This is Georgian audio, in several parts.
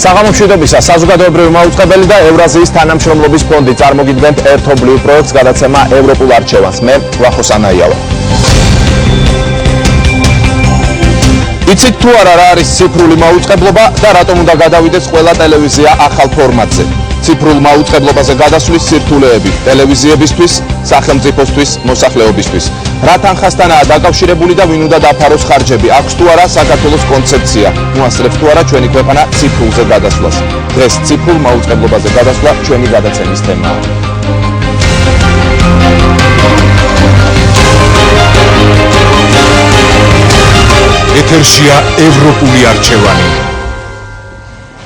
საღამომშვიდობისა საზოგადოებრივი მაუწყებელი და ევრაზიის თანამშრომლობის ფონდი წარმოგიდგენთ ერთობლივ პროექტს გადაცემა ევროპულ არჩევანს. მე ვახოს ანაია ვარ. იცით თუ არა რა არის ციფრული მაუწყებლობა და რატომ უნდა გადავიდეს ყველა ტელევიზია ახალ ფორმატზე? ციფრულ მაუწყებლობაზე გადასვლის სირთულეები ტელევიზიებისთვის, სახელმწიფოსთვის, მოსახლეობისთვის. რა თანხასთანაა დაკავშირებული და ვინ უნდა დაფაროს ხარჯები? აქვს თუ არა საქართველოს კონცეფცია? მოასწრებს თუ არა ჩვენი ქვეყანა ციფრულზე გადასვლას? დღეს ციფრულ მაუწყებლობაზე გადასვლა ჩვენი გადაცემის თემაა. ეთერშია ევროპული არჩევანი.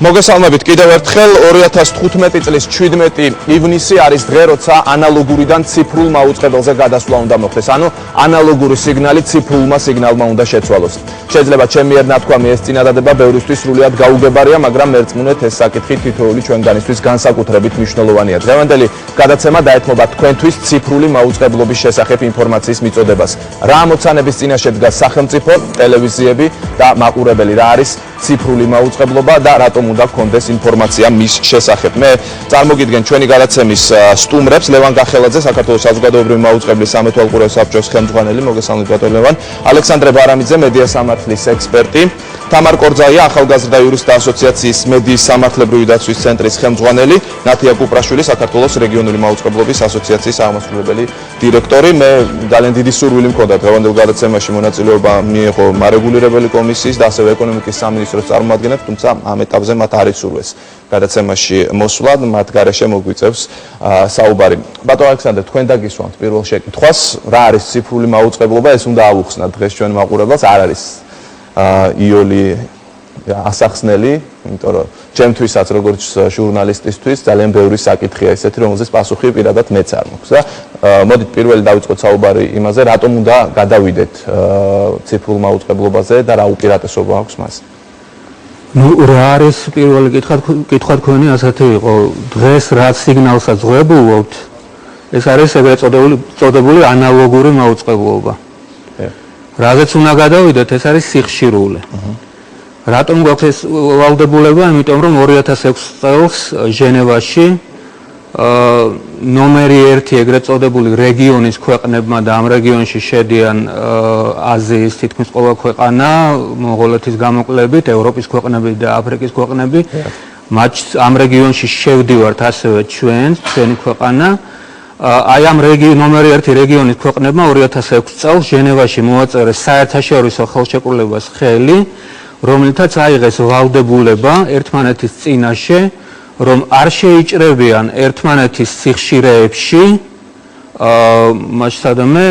მოგესალმებით კიდევ ერთხელ 2015 წლის 17 ივნისი არის დღე, როცა ანალოგურიდან ციფრულ მაუწყებელზე გადასვლა უნდა მოხდეს. ანუ ანალოგური სიგნალი ციფრულმა სიგნალმა უნდა შეცვალოს. შეიძლება ჩემი მიერ ნათქვამი ეს წინადადება ბევრისთვის სრულიად გაუგებარია, მაგრამ მერწმუნეთ ეს საკითხი თითოეული ჩვენგანისთვის განსაკუთრებით მნიშვნელოვანია. დღევანდელი გადაცემა დაეთმობა თქვენთვის ციფრული მაუწყებლობის შესახებ ინფორმაციის მიწოდებას. რა ამოცანების წინაშე დგას სახელმწიფო, ტელევიზიები და მაყურებელი, რა არის ციფრული მაუწყებლობა და რატომ უნდა გქონდეს ინფორმაცია მის შესახებ. მე წარმოგიდგენ ჩვენი გადაცემის სტუმრებს, ლევან გახელაძე, საქართველოს საზოგადოებრივი მაუწყებლის სამეთვალყურეო საბჭოს ხელმძღვანელი, მოგესალმებით ბატონ ლევან, ალექსანდრე ბარამიძე, მედია სამართლის ექსპერტი, თამარ კორძაია, ახალგაზრდა იურისტთა ასოციაციის მედიის სამართლებრივი დაცვის ცენტრის ხელმძღვანელი, ნათია კუპრაშვილი, საქართველოს რეგიონული მაუწყებლობის ასოციაციის აღმასრულებელი დირექტორი. მე ძალიან დიდი სურვილი მქონდა დღევანდელ გადაცემაში მონაწილეობა მიიღო მარეგულირებელი კომისიის და ასევე ეკონომიკის სამინისტროს წარმომადგენლებს, თუმცა ამ ეტაპზე მათ არ იცურვეს გადაცემაში მოსვლა, მათ გარეშე მოგვიწევს საუბარი. ბატონ ალექსანდრე, თქვენ დაგისვამთ პირველ შეკითხვას, რა არის ციფრული მაუწყებლობა? ეს უნდა ავუხსნათ დღეს ჩვენ მაყურებელს, არ არის იოლი ასახსნელი, იმიტომ რომ ჩემთვისაც როგორც ჟურნალისტისთვის ძალიან ბევრი საკითხია ესეთი, რომელზეც პასუხი პირადად მეც არ მაქვს და მოდით პირველი დავიწყოთ საუბარი იმაზე, რატომ უნდა გადავიდეთ ციფრულ მაუწყებლობაზე და რა უპირატესობა აქვს მას? ნუ რა არის პირველი კითხვა თქვენი ასეთი იყო, დღეს რა სიგნალსაც ღვებულობთ, ეს არის ეგრეთ წოდებული ანალოგური მაუწყებლობა. რაზეც უნდა გადავიდეთ, ეს არის სიხშირული. რატომ გვაქვს ეს ვალდებულება? იმიტომ რომ 2006 წელს ჟენევაში ნომერი 1 ეგრეთ წოდებული რეგიონის ქვეყნებმა და ამ რეგიონში შედიან აზიის თითქმის ყველა ქვეყანა, მონღოლეთის გამოკლებით, ევროპის ქვეყნები და აფრიკის ქვეყნები. ამ რეგიონში შევდივართ ასევე ჩვენი ქვეყანა. აი ამ ნომერი 1 რეგიონის ქვეყნებმა 2006 წელს ჟენევაში მოაწერეს საერთაშორისო ხელშეკრულებას ხელი, რომელთაც აიღეს ვალდებულება ერთმანეთის წინაშე, რომ არ შეიჭრებიან ერთმანეთის სიხშირეებში, მასშტაბზე,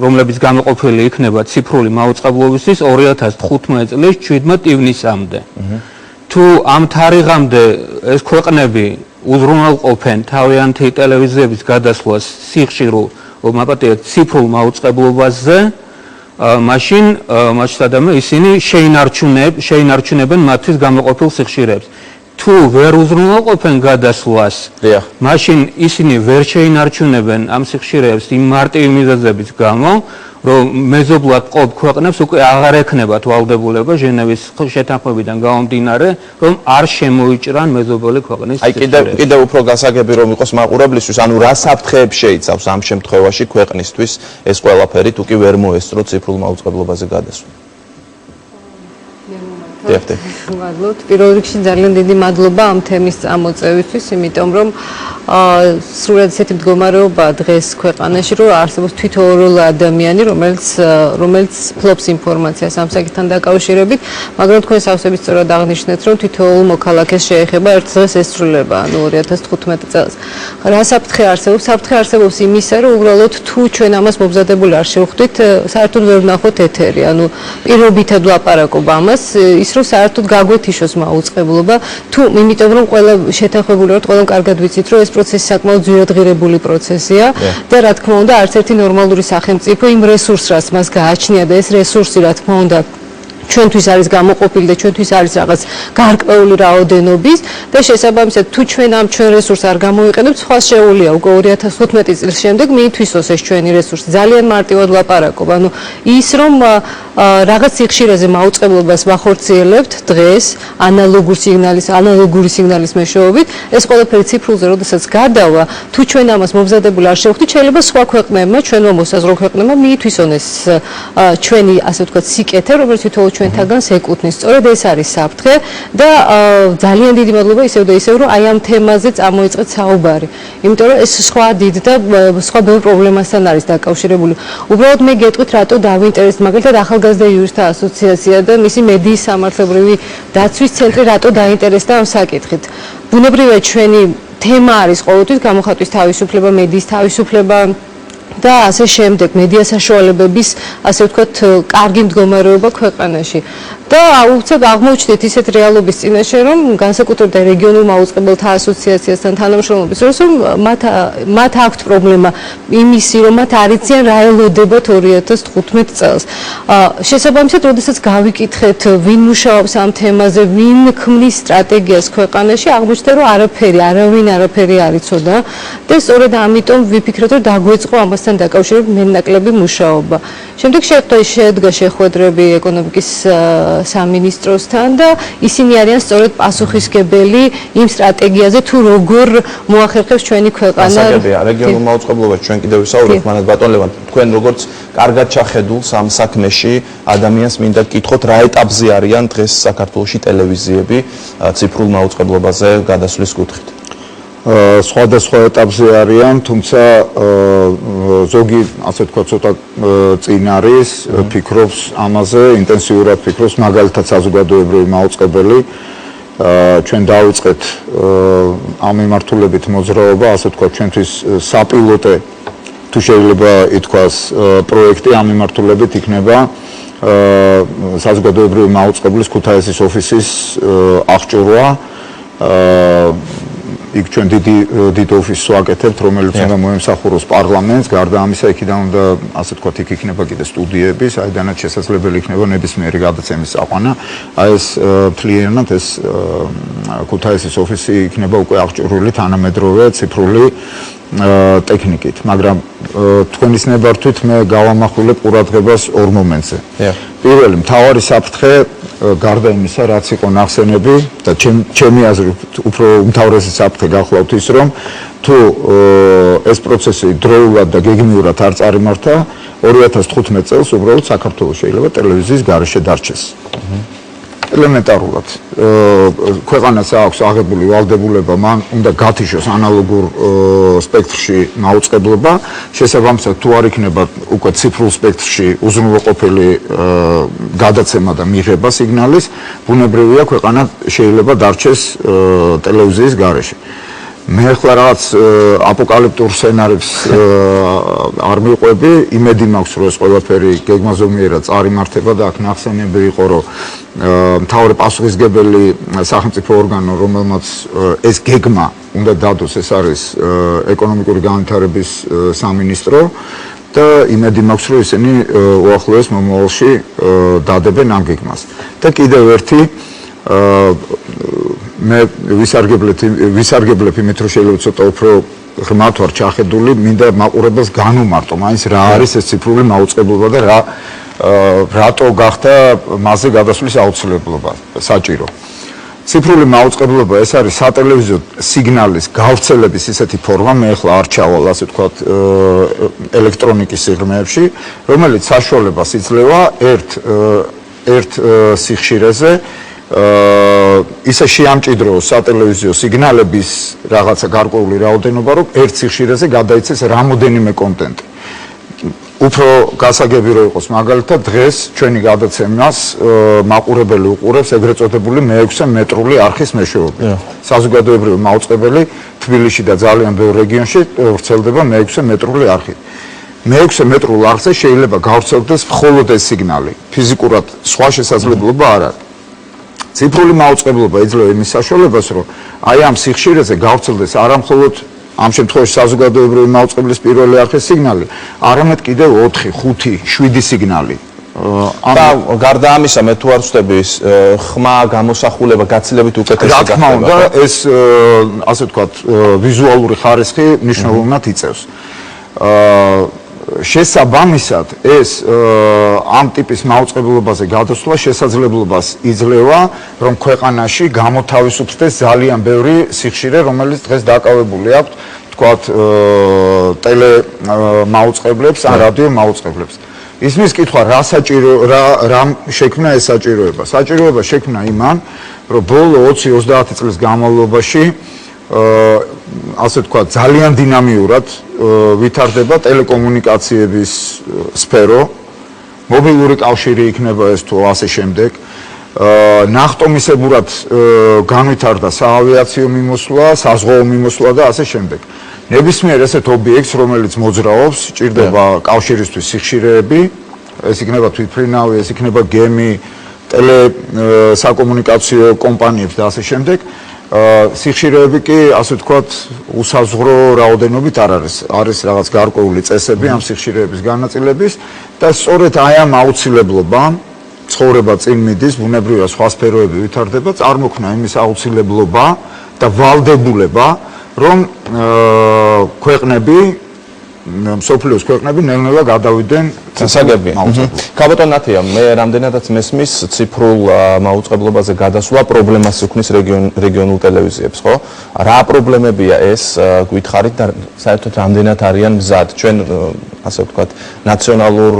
რომლებიც გამოყოფილი იქნება ციფრული მაუწყებლობისთვის 2015 წლის 17 ივნისამდე. თუ ამ თარიღამდე ეს ქვეყნები უზრუნველყოფენ თავიანთი ტელევიზიების გადასვლას სიხშირულ, ციფრულ მაუწყებლობაზე, მაშინ მასშტაბზე ისინი შეინარჩუნებენ მათთვის გამოყოფილ სიხშირეებს. თუ ვერ უზრუნველყოფენ გადასვლას, მაშინ ისინი ვერ შეინარჩუნებენ ამ სიხშირეებს იმ მარტივი მიზეზების გამო, რომ მეზობლად ყოფ ქვეყნებს უკვე აღარ ექნებათ ვალდებულება ჟენევის შეთანხმებიდან გამომდინარე, რომ არ შემოიჭრან მეზობელი ქვეყნის სიხშირეებს. კიდევ უფრო გასაგები რომ იყოს მაყურებლისთვის, ანუ რა საფრთხეებს შეიცავს ამ შემთხვევაში ქვეყნისთვის ეს ყველაფერი, თუ კი ვერ მოესწრო ციფრულ მაუწყებლობაზე გადასვლა? მადლობთ. პირველ რიგში ძალიან დიდი მადლობა ამ თემის წამოწევისთვის, იმიტომ რომ სრულად ისეთი მდგომარეობა დღეს ქვეყანაში, რომ არსებობს თვითოეული ადამიანი, რომელიც ფლობს ინფორმაციას ამ საკითხთან დაკავშირებით, მაგრამ თქვენ სავსებით სწორად აღნიშნეთ, რომ თითოეულ მოქალაქეს შეეხება ერთ დღეს ესრულება, ანუ 2015 წელს. რა საფრთხე არსებობს? საფრთხე არსებობს იმისა, რომ უბრალოდ თუ ჩვენ ამას მომზადებული არ შევხვდით, საერთოდ ვერ ვნახოთ ეთერი, ანუ პირობითად ვლაპარაკობ ამას, ის რომ საერთოდ გაგვეთიშოს მაუწყებლობა, თუ იმიტომ რომ ყველა შეთანხმებული ვართ, ყველამ კარგად ვიცით, რომ ეს პროცესი საკმაოდ ძვირადღირებული პროცესია და რა თქმა უნდა, არც ერთი ნორმალური სახელმწიფო იმ რესურსს, რაც მას გააჩნია და ეს რესურსი, რა თქმა უნდა, ჩვენთვის არის გამოყოფილი და ჩვენთვის არის რაღაც გარკვეული რაოდენობის და შესაბამისად თუ ჩვენ ამ ჩვენ რესურსს არ გამოიყენებთ, სხვა შეუულია უკვე 2015 წლის შემდეგ მიითვისოს ეს ჩვენი რესურსი. ძალიან მარტივად ლაპარაკობ. ანუ ის რომ რაღაც სიხშირეზე მაუწყებლობას ვახორციელებთ დღეს ანალოგური სიგნალის მეშვეობით, ეს ყველაფერი ციფრულზე როდესაც გადავა, თუ ჩვენ ამას მომზადებული არ შევხვდით, შეიძლება სხვა ქვეყნებმა, ჩვენმა მოსაზღვრე ქვეყნებმა მიითვისონ ეს ჩვენი, ასე ვთქვათ, სიკეთე, რომელიც თითოეულ ჩვენთაგანს ეკუთვნის. სწორედ ეს არის საფრთხე და ძალიან დიდი მადლობა ისევ და ისევ, რომ აი ამ თემაზე წამოიწყეთ საუბარი. იმიტომ რომ ეს სხვა დიდ და სხვა ბევრ პრობლემასთან არის დაკავშირებული. უბრალოდ მე გეტყვით, რატო დავინტერესდით, მაგალითად ახალგაზრდა იურისტთა ასოციაცია და მისი მედიის სამართლებრივი დაცვის ცენტრი რატო დაინტერესდა ამ საკითხით. ბუნებრივია ჩვენი თემა არის ყოველთვის გამოხატვის თავისუფლება, მედიის თავისუფლება და ასე შემდეგ, მედია საშუალებების, ასე ვთქვათ, კარგი მდგომარეობა ქვეყანაში. და უცებ აღმოჩნდით ისეთ რეალობის წინაშე, რომ განსაკუთრებით რეგიონულ მაუწყებელთა ასოციაციასთან თანამშრომლობის დროს, რომ მათ აქვთ პრობლემა იმისი, რომ მათ არ იციან რა ელოდებათ 2015 წელს. შესაბამისად, როდესაც გავიკითხეთ, ვინ მუშაობს ამ თემაზე, ვინ ქმნის სტრატეგიას ქვეყანაში, აღმოჩნდა, რომ არავინ არაფერი არ იცოდა და სწორედ ამიტომ ვიფიქრეთ, რომ დაგვეწყო ამასთან დაკავშირებით მეტნაკლები მუშაობა. შემდეგ შედგა შეხვედრები ეკონომიკის სამინისტროსთან და ისინი არიან სწორედ პასუხისმგებელი იმ სტრატეგიაზე თუ როგორ მოახერხებს ჩვენი ქვეყანა. გასაგებია, რეგიონულ მაუწყებლობაში ჩვენ კიდევ ვისაუბრებთ, მანაც ბატონ ლევან, თქვენ როგორც კარგად ჩახედულს ამ საქმეში ადამიანს მინდა გკითხოთ, რა ეტაპზე არიან დღეს საქართველოში ტელევიზიები ციფრულ მაუწყებლობაზე გადასვლის კუთხით? სხვადასხვა ეტაპზე არიან, თუმცა ზოგი, ასე ვთქვათ, ცოტა წინ არის, ფიქრობს ამაზე, ინტენსიურად ფიქრობს, მაგალითად საზოგადოებრივი მაუწყებელი. ჩვენ დავიწყეთ ამ მიმართულებით მოძრაობა, ასე ვთქვათ, ჩვენთვის საპილოტე, თუ შეიძლება ითქვას, პროექტი ამ მიმართულებით იქნება საზოგადოებრივი მაუწყებლის ქუთაისის ოფისის აღჭურვა. იქ ჩვენ დიდ ოფისს ვაკეთებთ, რომელიც უნდა მოემსახუროს პარლამენტს, გარდა ამისა იქიდან უნდა, ასე ვთქვათ, იქ იქნება კიდე სტუდიები, საიდანაც შესაძლებელი იქნება ნებისმიერი გადაცემის აყვანა. აი ეს მთლიანად ეს ქუთაისის ოფისი იქნება უკვე აღჭურვილი თანამედროვე ციფრული ტექნიკით, მაგრამ თქვენის ნებართვით მე გავამახვილებ ყურადღებას ორ მომენტზე. პირველი მთავარი საფრთხე გარდა იმისა, რაც იყო ნახსენები და ჩემი აზრით უფრო უმთავრესი საფრთხე გახლავთ ის, რომ თუ ეს პროცესი დროულად და გეგმიურად არ წარიმართა, 2015 წელს უბრალოდ საქართველოს შეიძლება ტელევიზიის გარეშე დარჩეს. ელემენტარულად ქვეყანას აქვს აღებული ვალდებულება, მან უნდა გათიშოს ანალოგურ სპექტრში მაუწყებლობა, შესაბამისად თუ არ იქნება უკვე ციფრულ სპექტრში უზრუნველყოფილი გადაცემა და მიღება სიგნალის, ბუნებრივია ქვეყანა შეიძლება დარჩეს ტელევიზიის გარეშე. მე ახლა რაღაც აპოკალიფტურ სცენარებს არ მიყვები, იმედი მაქვს, რომ ეს ყველაფერი გეგმაზომიერად წარიმართება და აქ ნახსენები იყო, რომ მთავარი პასუხისმგებელი სახელმწიფო ორგანო, რომელმაც ეს გეგმა უნდა დადოს, ეს არის ეკონომიკური განვითარების სამინისტრო და იმედი მაქვს, რომ ისინი უახლოეს მომავალში დადებენ ამ გეგმას. და კიდევ ერთი მე ვისარგებლებ იმით, რომ შეიძლება ცოტა უფრო ღრმად ვარ ჩახედული, მინდა მაყურებელს განუმარტო, მაინც რა არის ეს ციფრული მაუწყებლობა და რატო გახდა მასზე გადასვლის აუცილებლობა საჭირო. ციფრული მაუწყებლობა ეს არის სატელევიზიო სიგნალის გავრცელების ისეთი ფორმა, მე ახლა არ ჩავალ, ასე ვთქვათ, ელექტრონიკის სიღრმეებში, რომელიც საშუალებას იძლევა ერთ სიხშირეზე ისე შეამჭიდროს სატელევიზიო სიგნალების რაღაცა გარკვეული რაოდენობა, რომ ერთ სიხშირეზე გადაიცეს რამოდენიმე კონტენტი. უფრო გასაგები რო იყოს, მაგალითად დღეს ჩვენი გადაცემას მაყურებელი უყურებს ეგრეთ წოდებული მე-6 მეტრული არხის მეშვეობით. საზოგადოებრივი მაუწყებელი თბილისში და ძალიან ბევრ რეგიონში ვრცელდება მე-6 მეტრული არხით. მე-6 მეტრულ არხზე შეიძლება გავრცელდეს მხოლოდ ეს სიგნალი. ფიზიკურად სხვა შესაძლებლობა არ არის. ციფრული მაუწყებლობა იძლევა იმის საშუალებას, რომ აი ამ სიხშირეზე გავრცელდეს არა მხოლოდ ამ შემთხვევაში საზოგადოებრივი მაუწყებლის პირველი არხის სიგნალი, არამედ კიდევ 4, 5, 7 სიგნალი და გარდა ამისა მე თუ არ ვწდები ის ხმა გამოსახულება გაცილებით უკეთესი რა თქმა უნდა ეს ასე ვთქვათ ვიზუალური ხარისხი მნიშვნელოვნად იწევს. შესაბამისად ეს ამ ტიპის მაუწყებლობაზე გადასვლა შესაძლებლობას იძლევა რომ ქვეყანაში გამოთავისუფლდეს ძალიან ბევრი სიხშირე რომელიც დღეს დაკავებული აქვს თქვათ ტელე მაუწყებლებს ან რადიო მაუწყებლებს. ისმის კითხვა რა შექმნა ეს საჭიროება. საჭიროება შექმნა იმან რომ ბოლო 20-30 წლის განმავლობაში ასე ვთქვათ ძალიან დინამიურად ვითარდება ტელეკომუნიკაციების სფერო, მობილური კავშირი იქნება ეს თუ ასე შემდეგ. ნახტომისებურად განვითარდა საავიაციო მიმოსვლა, საზღვაო მიმოსვლა და ასე შემდეგ. ნებისმიერ ესეთ ობიექტს, რომელიც მოძრაობს, ჭირდება კავშირისთვის სიხშირეები, ეს იქნება თვითმფრინავი, ეს იქნება გემი, ტელესაკომუნიკაციო კომპანიებს და ასე შემდეგ. სიხშირეები კი, ასე ვთქვათ, უსაზღვრო რაოდენობით არ არის. არის რაღაც გარკვეული წესები ამ სიხშირეების განაწილების და სწორედ აი ამ აუცილებლობამ ცხოვრება წინ მიდის, ბუნებრივია სხვა სფეროები ვითარდება, წარმოქმნა იმის აუცილებლობა და ვალდებულება, რომ ქვეყნები, მსოფლიოს ქვეყნები ნელ-ნელა გადავიდნენ გასაგებია. კაბოტონ ნათია, მე რამდენადაც მესმის ციფრულ მაუწყებლობაზე გადასვლა პრობლემას უქმნის რეგიონულ ტელევიზიებს, ხო? რა პრობლემებია ეს გითხარით და საერთოდ რამდენად არიან მზად? ჩვენ ასე ვთქვათ, ნაციონალურ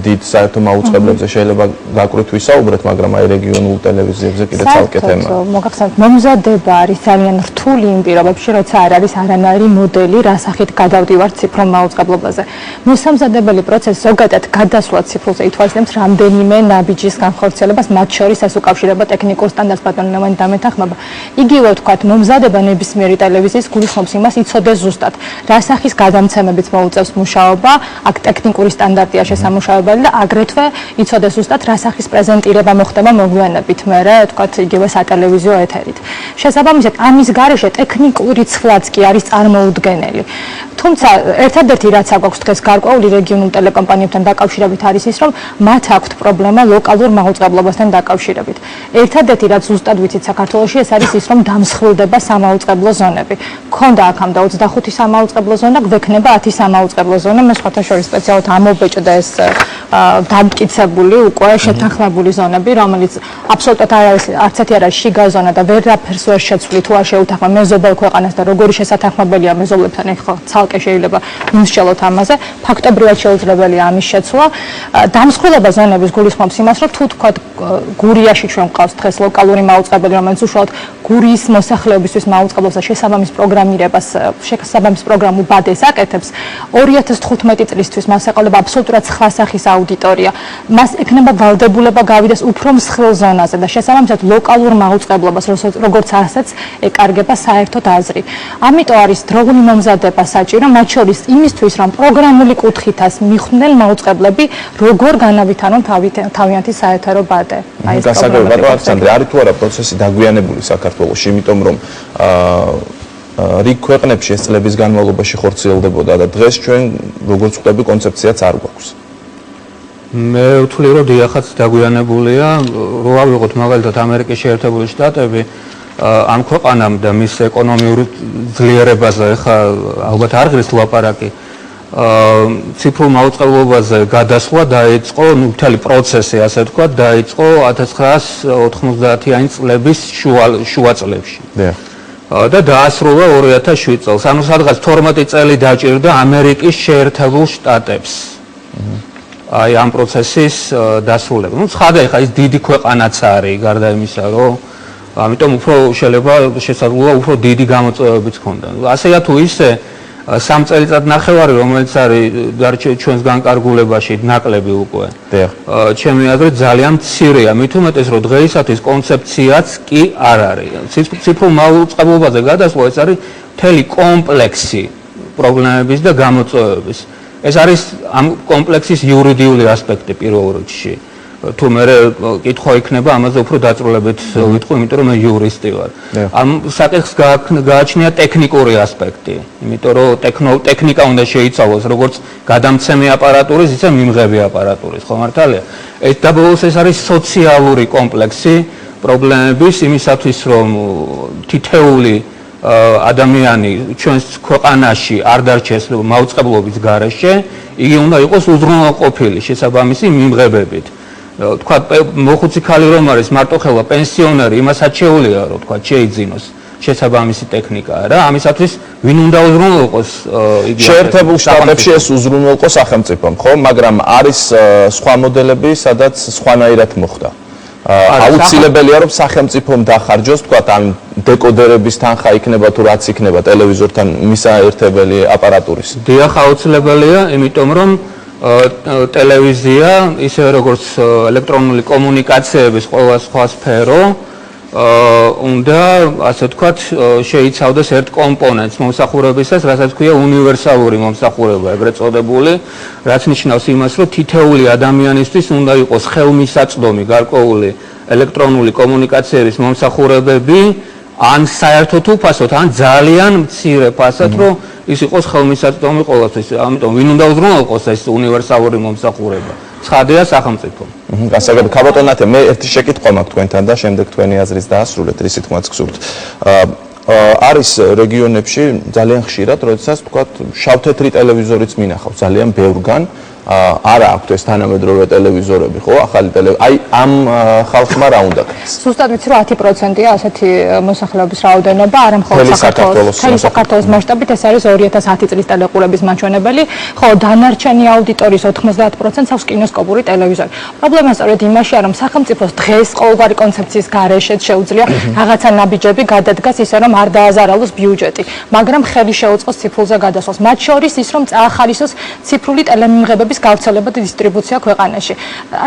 დიდ საერთო მაუწყებლებზე შეიძლება გაკვრით ვისაუბრეთ, მაგრამ აი რეგიონულ ტელევიზიებზე კიდე ცალკე თემა. მოგახსენებთ, მომზადება არის ძალიან რთული იმ პირობებში, როცა არ არის არანაირი მოდელი, რა სახით გადავდივართ ციფრულ მაუწყებლობაზე. მოსამზადებელი პროცესი ზოგადად გადასვლა ციფრულზე ითვალისწინებს რამდენიმე ნაბიჯის განხორციელებას, მათ შორის ეს უკავშირდება ტექნიკურ სტანდარტს ბატონოვანი დამეთანხმება. იგივე ვთქვათ, მომზადება ნებისმიერი ტელევიზიის გულისხმობს იმას, იცოდეს ზუსტად რა სახის გადამცემებით მოუწევს მუშაობა, აქ ტექნიკური სტანდარტია შესამუშავებელი და აგრეთვე იცოდეს ზუსტად რა სახის პრეზენტირება მოხდება მოგვიანებით, მერე ვთქვათ, იგივე სატელევიზიო ეთერით. შესაბამისად, ამის გარეშე ტექნიკური ცვლაც კი არის წარმოუდგენელი. თუმცა ერთადერთი რაც აქვს დღეს გარკვეული რეგიონულ ტელეკომპანიებთან დაკავშირებით არის ის, რომ მათ აქვთ პრობლემა ლოკალურ მაუწყებლობასთან დაკავშირებით. ერთადერთი რაც ზუსტად ვიცით საქართველოში ეს არის ის, რომ დამსხვრილდება სამაუწყებლო ზონები. ქონდა აქამდე 25 სამაუწყებლო ზონა, გვექნება 10 სამაუწყებლო ზონა, მე სხვათა შორის სპეციალურად ამობეჭდა ეს დამტკიცებული უკვე შეთანხმებული ზონები, რომელიც აბსოლუტურად არც ერთი არ არის შიგა ზონა და ვერაფერს ვერ შეცვლით, თუ არ შეუთანხმა მეზობელ ქვეყანას და როგორი შესათანხმებელია მეზობლებთან, ეხლა ცალკე შეიძლება ვიმსჯელოთ ამაზე, ფაქტობრივად შეუძლებელია ამის შეცვლა. დამსხვრილება ზონების გულისხმობს იმას, რომ თუ თქვა გურიაში ჩვენ გვყავს დღეს ლოკალური მაუწყებელი, რომელიც უშუალოდ გურიის მოსახლეობისთვის მაუწყებლობს და შესაბამის პროგრამირებას, შესაბამის პროგრამულ ბადეს აკეთებს, 2015 წლისთვის მას ეყოლება აბსოლუტურად სხვა სახის აუდიტორია. მას ექნება ვალდებულება გავიდეს უფრო მსხვილ ზონაზე და შესაბამისად ლოკალურ მაუწყებლობას, როგორც ასეც ეკარგება საერთოდ აზრი. ამიტომ არის დროული მომზადება საჭირო, მათ შორის იმისთვის, რომ პროგრამული კუთხითაც მიხვდნენ მაუწყებლები, როგორ განავითარონ თავიანთი საეთერო ბადე. აი ეს გასაგებია, ბატონო ალექსანდრე, არის თუ არა პროცესი დაგვიანებული საქართველოში, იმიტომ რომ რიგ ქვეყნებში ეს წლების განმავლობაში ხორციელდებოდა და დღეს ჩვენ როგორც ვხვდები კონცეფციაც არ გვაქვს. მე ვთვლი რომ დიახაც დაგვიანებულია, რო ავიღოთ მაგალითად ამერიკის შეერთებული შტატები, ამ ქვეყანამ და მის ეკონომიურ ძლიერებაზე ხა ალბათ არ ღირს ლაპარაკი. ციფრულ მაუწყებლობაზე გადასვლა დაიწყო, მთელი პროცესი ასე ვთქვათ, დაიწყო 1990-იანი წლების შუა წლებში. და დაასრულა 2007 წელს. ანუ სადღაც 12 წელი დაჭირდა ამერიკის შეერთებულ შტატებს. აი ამ პროცესის დასრულება. ნუ ცხადია, ხა ის დიდი ქვეყანაც არის, გარდა იმისა, რომ ამიტომ უფრო შეიძლება შესაძლოა უფრო დიდი გამოწვევებიც ჰქონდა. ასეა თუ ისე 3 წელიწად ნახევარი, რომელიც არის ჩვენს განკარგულებაში ნაკლები უკვე. ჩემი აზრით ძალიან მცირეა, მით უმეტეს რომ დღეისათვის კონცეფციაც კი არ არის. ციფრულ მაუწყებლობაზე გადასვლა ეს არის მთელი კომპლექსი პრობლემების და გამოწვევების. ეს არის ამ კომპლექსის იურიდიული ასპექტი პირველ რიგში. თუ მე კითხვა იქნება ამაზე უფრო დაწვრილებით ვიტყვი, იმიტომ რომ მე იურისტი ვარ. ამ საკითხს გააჩნია ტექნიკური ასპექტი, იმიტომ რომ ტექნიკა უნდა შეიცვალოს როგორც გადამცემი აპარატურის, ისე მიმღები აპარატურის, ხო მართალია? და ბოლოს ეს არის სოციალური კომპლექსი პრობლემების იმისათვის, რომ თითეული ადამიანი ჩვენს ქვეყანაში არ დარჩეს მაუწყებლობის გარეშე, იგი უნდა იყოს უზრუნველყოფილი შესაბამისი მიმღებებით. თქვა მოხუცი ქალი რომ არის მარტოხელა პენსიონერი, იმასაც შეუძლია რომ თქვა შეიძინოს შესაბამისი ტექნიკა რა, ამისათვის ვინ უნდა უზრუნველყოს იგი შეერთებულ შტატებში ეს უზრუნველყო სახელმწიფომ, ხო, მაგრამ არის სხვა მოდელები, სადაც სხვანაირად მოხდა. აუცილებელია რომ სახელმწიფომ დახარჯოს, თქვა ამ დეკოდერების თანხა იქნება თუ რაც იქნება ტელევიზორთან მისაერთებელი აპარატურის. დიახ, აუცილებელია, იმიტომ რომ ტელევიზია, ისე როგორც ელექტრონული კომუნიკაციების ყველა სხვა სფერო, უნდა, ასე ვთქვათ, შეიცავდეს ერთ კომპონენტს მომსახურებისას, რასაც ქვია უნივერსალური მომსახურება, ეგრეთ წოდებული, რაც ნიშნავს იმას, რომ თითეული ადამიანისთვის უნდა იყოს ხელმისაწვდომი გარკვეული ელექტრონული კომუნიკაციების მომსახურებები, ან საერთოდ უფასოდ, ან ძალიან მცირე ფასად, რომ ის იყოს ხელმისაწვდომი ყოველთვის. ამიტომ ვინ უნდა უზრუნველყოს ეს უნივერსალური მომსახურება? ცხადია სახელმწიფო. გასაგები ქაბატონათე, მე ერთი შეკითხვა მაქვს თქვენთან და შემდეგ თქვენი აზრის დაასრულეთ, რისით თქვაც გსურთ. არის რეგიონებში ძალიან ხშირად, როდესაც თქვათ შავ-თეთრი ტელევიზორიც მინახავთ ძალიან ბევრგან, არა აქვთ ეს თანამედროვე ტელევიზორები, ხო? ახალი აი ამ ხალხმა რა უნდა ქნას? ზუსტად ვიცი რომ 10%-ია ასეთი მოსახლეობის რაოდენობა, არა მხოლოდ საქართველოს მასშტაბით, ეს არის 2010 წლის ტელეყურების მაჩვენებელი, ხოლო დანარჩენი აუდიტორიის 90%-ს აქვს კინოსკოპური ტელევიზორი. პრობლემა სწორედ იმაშია, რომ სახელმწიფოს დღეს ყოველგვარი კონცეფციის გარეშეც შეუძლია რაღაცა ნაბიჯები გადადგას ისე რომ არ დააზარალოს ბიუჯეტი, მაგრამ ხელი შეუწყოს ციფრულზე გადასვლას. მათ შორის ის რომ წაახალისოს ციფრული ტელემიმღებების გავრცელება და დისტრიბუცია ქვეყანაში.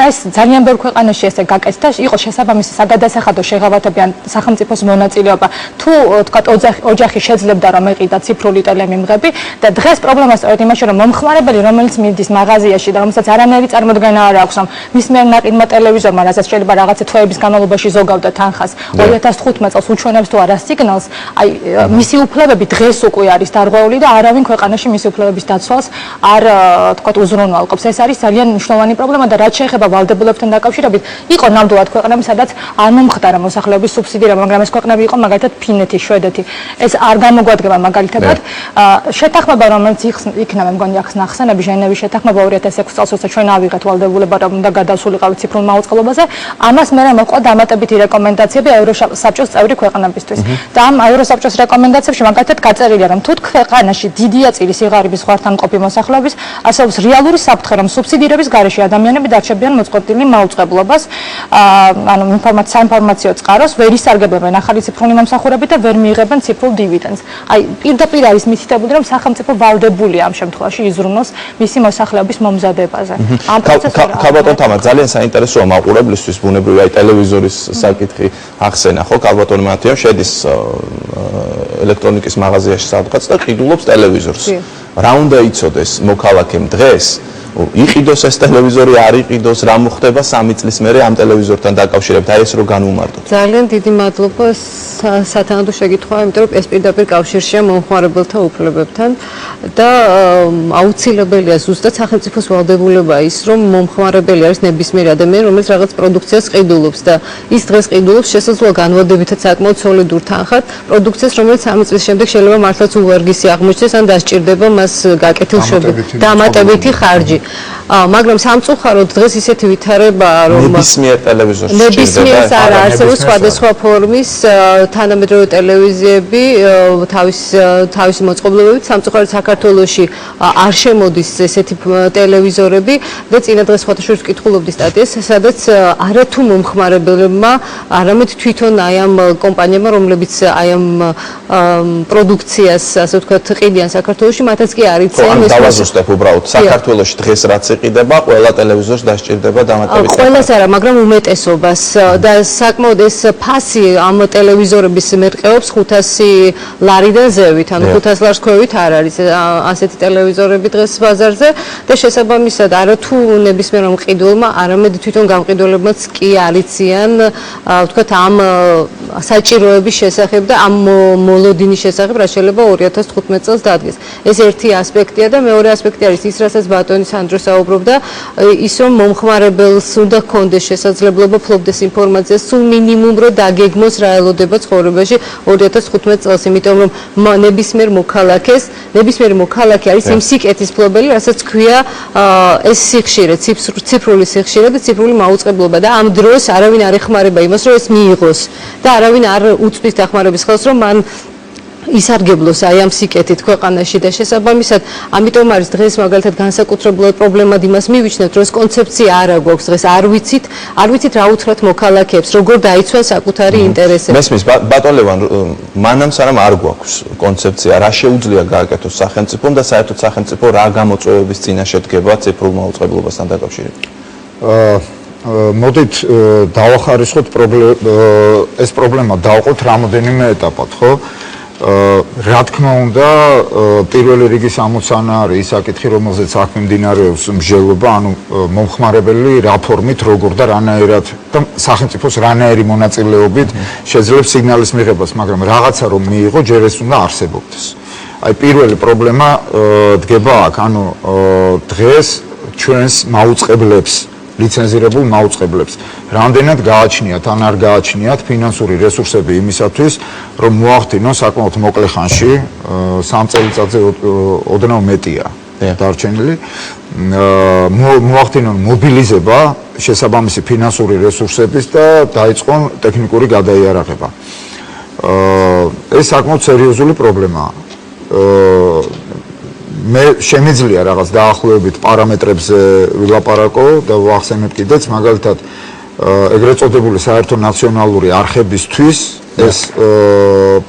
ეს ძალიან ბევრ ქვეყანაში ესე გაკეთდა, იყო შესაბამისი საგადასახადო შეღავათები ან სახელმწიფოს მონაწილეობა. თუ თქვათ ოჯახი შეძლებდა რომ ეყიდა ციფრული ტელემიმღები და დღეს პრობლემა სწორედ იმაში რომ მომხმარებელი რომელიც მიდის მაღაზიაში და რომელსაც არანაირი წარმოდგენა არ აქვს რომ მის მიერ ნაყიდმა ტელევიზორმა, რასაც შეიძლება რაღაცა თვეების განმავლობაში ზოგავდა თანხას 2015 წელს უჩვენებს თუ არა სიგნალს, აი მისი უფლებები დღეს უკვე არის დარღვეული და არავინ ქვეყანაში მისი უფლებების დაცვას არ თქვათ უზრუნველყოფს. ეს არის ძალიან მნიშვნელოვანი პრობლემა და რაც შეეხება ვალდებულებთან დაკავშირებით, იყო ნამდვილად ქვეყნები, სადაც არ მომხდარა მოსახლეობის სუბსიდირება, მაგრამ ეს ქვეყნები იყო მაგალითად ფინეთი, შვედეთი. ეს არ გამოგვადგება მაგალითად. შეთანხმება, რომელიც იქნა, მე მგონი აქვს ნახსენები, ჟენევის შეთანხმება 2006 წელს, როცა ჩვენ ავიღეთ ვალდებულება, რომ უნდა გადავსულიყავით ციფრულ მაუწყებლობაზე, ამას მერე მოყვა დამატებითი რეკომენდაციები ევროსაბჭოს წევრი ქვეყნებისთვის. და ამ ევროსაბჭოს რეკომენდაციებში მაგალითად გაწერილია, რომ თუ ქვეყანაში დიდია წილი სიღარიბის ზღვართან მყოფი მოსახლეობის, არსებობს რეალური საფრთხე, რომ სუბსიდირების გარეშე ადამიანები დარჩებიან მოწყობილი მაუწყებლობას, ანუ საინფორმაციო წყაროს, ვერ ისარგებლებენ ახალი ციფრული მომსახურებით და ვერ მიიღებენ ციფრულ დივიდენდს. აი, პირდაპირ არის მითითებული, რომ სახელმწიფო ვალდებულია ამ შემთხვევაში იზრუნოს მისი მოსახლეობის მომზადებაზე. ამ პროცესში ქაბატონ თამარ, ძალიან საინტერესოა მაყურებლისთვის, ბუნებრივია აი ტელევიზორის საკითხი ახსენა, ხო? ქაბატონ მათიამ შედის ელექტრონიკის მაღაზიაში სადღაც და ყიდულობს ტელევიზორს. რა უნდა იცოდეს მოქალაქემ დღეს? იყიდოს ეს ტელევიზორი, არ იყიდოს, რა მოხდება 3 წლის მერე ამ ტელევიზორთან დაკავშირებით, აი ეს რო განვუმარტოთ. ძალიან დიდი მადლობა სათანადო შეკითხვა, იმიტომ რომ ეს პირდაპირ კავშირშია მომხმარებელთა უფლებებთან და აუცილებელია ზუსტად სახელმწიფოს ვალდებულება ის, რომ მომხმარებელი არის ნებისმიერი ადამიანი, რომელიც რაღაც პროდუქციას ყიდულობს და ის დღეს ყიდულობს შესაძლოა განვადებითად საკმაოდ სოლიდურ თანხად პროდუქციას, რომელიც 3 წლის შემდეგ შეიძლება მართლაც უვარგისი აღმოჩნდეს ან დასჭირდება მას გაკეთილ დამატებითი ხარჯი. მაგრამ სამწუხაროდ დღეს ისეთი ვითარებაა, რომ ნებისმიერ ტელევიზორს ნებისმიერს არ არსებობს სხვადასხვა ფორმის თანამედროვე ტელევიზიები თავისი მოწყობილობებით. სამწუხაროდ საქართველოში არ შემოდის ესეთი ტელევიზორები და წინა დღეს სხვადასხვა ვკითხულობდი სტატიას, სადაც არათუ მომხმარებლებმა, არამედ თვითონ აი ამ კომპანიებმა, რომლებიც აი ამ პროდუქციას, ასე ვთქვათ, ყიდიან საქართველოში, მათაც კი არ იციან ეს დავაზუსტებ უბრალოდ საქართველოში დღეს დღეს რაც იყიდება, ყველა ტელევიზორს დასჭირდება დამატებით. ყველას არა, მაგრამ უმეტესობას და საკმაოდ ეს ფასი ამ ტელევიზორების მერყეობს 500 ლარიდან ზევით, ანუ 500 ლარს ქვევით არ არის ასეთი ტელევიზორები დღეს ბაზარზე და შესაბამისად არა თუ ნებისმიერ მყიდველმა, არამედ თვითონ გამყიდველებმაც კი არიციან, ვთქვათ, ამ საჭიროების შესახებ და ამ მოლოდინის შესახებ, რაც შეიძლება 2015 წელს დადგეს. ეს ერთი ასპექტია და მეორე ასპექტი არის ის, რასაც ბატონი სანდრო საუბრობდა, ის რომ მომხმარებელს უნდა ჰქონდეს შესაძლებლობა ფლობდეს ინფორმაციას სულ მინიმუმ რო დაგეგმოს რა ელოდება ცხოვრებაში 2015 წელს, იმიტომ რომ ნებისმიერ მოქალაქე არის იმ სიკეთის ფლობელი, რასაც ქვია ეს სიხშირე, ციფრული სიხშირე და ციფრული მაუწყებლობა და ამ დროს არავინ არ ეხმარება იმას, რომ ეს მიიღოს და არავინ არ უწვის დახმარების ხელს, რომ მან ისარგებლოს აი ამ სიკეთით ქვეყანაში და შესაბამისად ამიტომ არის დღეს მაგალითად განსაკუთრებულად პრობლემად იმას მივიჩნევთ, რომ ეს კონცეფცია არ აქვს დღეს, არ ვიცით რა უთხრათ მოქალაქეებს, როგორ დაიცვან საკუთარი ინტერესები. მესმის ბატონ ლევან, მანამ სანამ არ გვაქვს კონცეფცია, რა შეუძლია გააკეთოს სახელმწიფომ და საერთოდ სახელმწიფო რა გამოწვევების წინაშე დგება ციფრულ მაუწყებლობასთან დაკავშირებით? მოდით დავახარისხოთ ეს პრობლემა დავყოთ რამოდენიმე ეტაპად, ხო? რა თქმა უნდა, პირველი რიგის ამოცანა არის ის საკითხი, რომელზეც აქ მიმდინარეობს მსჯელობა, ანუ მომხმარებელი რა ფორმით, როგორ და რანაირად და სახელმწიფოს რანაირი მონაწილეობით შეძლებს სიგნალის მიღებას, მაგრამ რაღაცა რომ მიიღო, ჯერ ეს უნდა არსებობდეს. აი პირველი პრობლემა დგება აქ, ანუ დღეს ჩვენს მაუწყებლებს ლიცენზირებულ მაუწყებლებს. რამდენად გააჩნიათ ან არ გააჩნიათ ფინანსური რესურსები იმისათვის, რომ მოახდინონ საკმაოდ მოკლე ხანში, 3 წელიწადზე ოდნავ მეტია დარჩენილი, მოახდინონ მობილიზება შესაბამისი ფინანსური რესურსების და დაიწყონ ტექნიკური გადაიარაღება. ეს საკმაოდ სერიოზული პრობლემაა. მე შემიძლია რაღაც დაახლოებით პარამეტრებზე ვილაპარაკო და ვახსენებ კიდეც, მაგალითად, ეგრეთ წოდებული საერთო ნაციონალური არხებისთვის ეს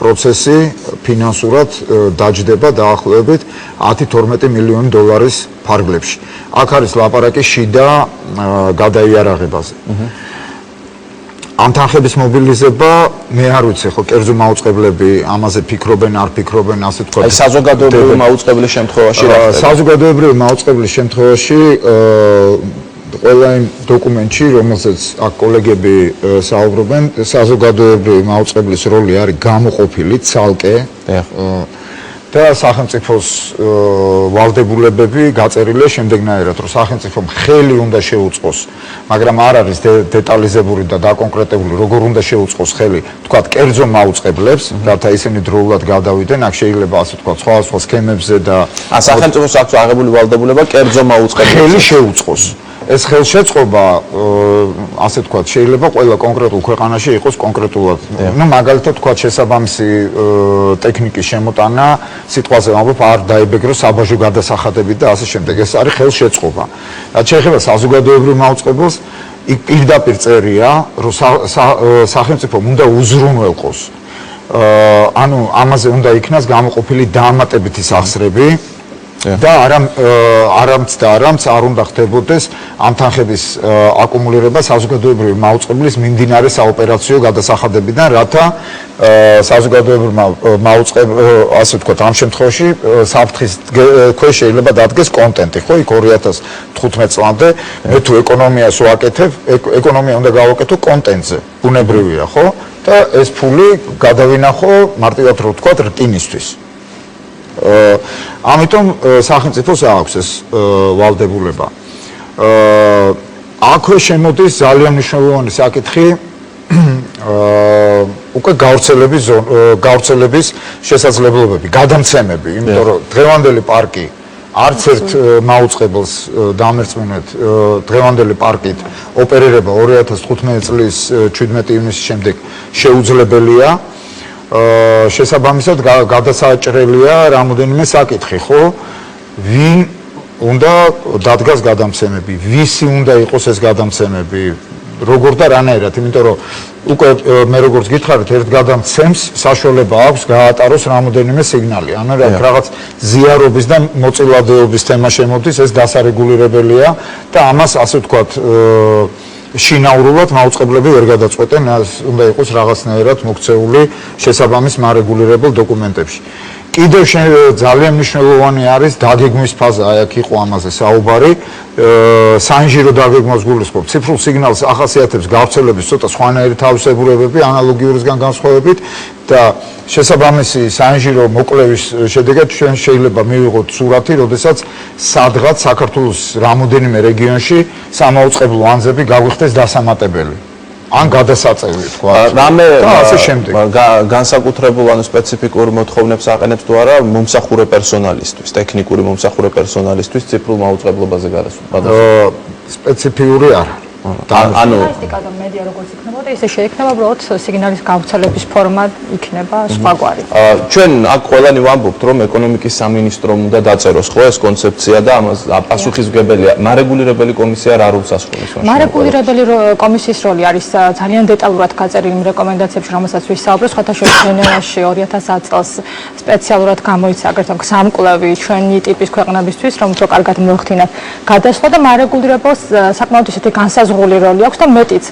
პროცესი ფინანსურად დაჯდება დაახლოებით 10-12 მილიონი დოლარის ფარგლებში. აქ არის ლაპარაკი შიდა გადაიარაღებაზე. ამ თანხების მობილიზება, მე არ ვიცი, ხო, კერძო მაუწყებლები ამაზე ფიქრობენ, არ ფიქრობენ, ასე თქვა. აი საზოგადოებრივი მაუწყებლის შემთხვევაში რა ხდება? საზოგადოებრივი მაუწყებლის შემთხვევაში ყველა იმ დოკუმენტში, რომელზეც აქ კოლეგები საუბრობენ, საზოგადოებრივი მაუწყებლის როლი არის გამოყოფილი ცალკე და სახელმწიფოს ვალდებულებები გაწერილია შემდეგნაირად, რომ სახელმწიფომ ხელი უნდა შეუწყოს, მაგრამ არ არის დეტალიზებული და დაკონკრეტებული, როგორ უნდა შეუწყოს ხელი, თქვათ, კერძო მაუწყებლებს, რათა ისინი დროულად გადავიდნენ, აქ შეიძლება ასე თქვათ, სხვა სქემებზე და სახელმწიფოს აქვს აღებული ვალდებულება კერძო მაუწყებლებს ხელი შეუწყოს. ეს ხელშეწყობა, ასე თქვათ, შეიძლება ყველა კონკრეტულ ქვეყანაში იყოს კონკრეტულად. ნუ მაგალითად თქვათ, შესაბამისი ტექნიკის შემოტანა, სიტყვაზე ვამბობ, არ დაიბეგროს საბაჟო გადასახადებით და ასე შემდეგ. ეს არის ხელშეწყობა. რაც შეეხება საზოგადოებრივ მაუწყებელს, იქ პირდაპირ წერია, რომ სახელმწიფომ უნდა უზრუნველყოს. ანუ ამაზე უნდა იქნას გამოყოფილი დაამატებითი სახსრები. და არამც არ უნდა ხდებოდეს ამ თანხების აკუმულირება საზოგადოებრივი მაუწყებლის მიმდინარე საოპერაციო გადასახადებიდან, რათა საზოგადოებრივმა ასე ვთქვათ, ამ შემთხვევაში საფრთხის ქვეშ შეიძლება დადგეს კონტენტი, ხო, იქ 2015 წლამდე მე თუ ეკონომიას ვაკეთებ, ეკონომია უნდა გავაკეთო კონტენტზე, ბუნებრივია, ხო? და ეს ფული გადავინახო მარტივად რო ვთქვათ, რკინისთვის. ამიტომ სახელმწიფოს აქვს ეს ვალდებულება. აქვე შემოდის ძალიან მნიშვნელოვანი საკითხი უკვე გავრცელების შესაძლებლობები, გადამცემები, იმიტომ რომ დღევანდელი პარკი არც ერთ მაუწყებელს დამერწმუნეთ, დღევანდელი პარკით ოპერირება 2015 წლის 17 ივნისის შემდეგ შეუძლებელია. შესაბამისად გადასაჭრელია რამოდენიმე საკითხი, ხო? ვინ უნდა დადგას გადამცემები, ვისი უნდა იყოს ეს გადამცემები, როგორ და რანაირად, იმიტომ რომ უკვე მე როგორც გითხარით, ერთ გადამცემს საშუალება აქვს გაატაროს რამოდენიმე სიგნალი. ანუ რაღაც ზიარობის და მოწილადეობის თემა შემოდის, ეს დასარეგულირებელია და ამას ასე ვთქვათ შინაურულად მაუწყებლები ვერ გადაწყვეტენ, უნდა იყოს რაღაცნაირად მოქცეული შესაბამის მარეგულირებელ დოკუმენტებში. კიდევ ძალიან მნიშვნელოვანი არის დაგეგმვის ფაზა, აი აქ იყო ამაზე საუბარი, საინჟირო დაგეგმვას გულისხმობ. ციფრულ სიგნალს ახასიათებს გავრცელების ცოტა სხვანაირი თავისებურებები ანალოგიურისგან განსხვავებით და შესაბამისი საინჟირო მოკვლევის შედეგად ჩვენ შეიძლება მივიღოთ სურათი, როდესაც სადღაც საქართველოს რამოდენიმე რეგიონში სამაუწყებლო ანძები გაგვიხდეს დასამატებელი. ან გადასაწევი თქვა. რამე და ასე შემდეგ. განსაკუთრებულ ანუ სპეციფიკურ მოთხოვნებს აყენებს თუ არა მომსახურე პერსონალისთვის, ტექნიკური მომსახურე პერსონალისთვის ციფრულ მაუწყებლობაზე გადასვლა. სპეციფიური არა. ანუ სტატისტიკა და მედია როგორც იქნებოდა, ისე შეექნება უბრალოდ სიგნალის გავრცელების ფორმა იქნება სხვაგვარი. ჩვენ აქ ყველანი ვამბობთ, რომ ეკონომიკის სამინისტრომ უნდა დაწეროს ხო ეს კონცეფცია და ამას პასუხისმგებელია. მარეგულირებელი კომისია რა როლს ასრულებს? მარეგულირებელი კომისიის როლი არის ძალიან დეტალურად გაწერილი რეკომენდაციებში, რომელსაც ვისაუბრეთ. სხვათა შორის ჟენევაში 2010 წელს სპეციალურად გამოიცა აგრეთვე სამკვლევი ჩვენი ტიპის ქვეყნებისთვის, რომ უფრო კარგად მოახდინათ გადასვლა და მარეგულირებელს საკმაოდ ისეთი განსაზღვრული როლი აქვს და მეტიც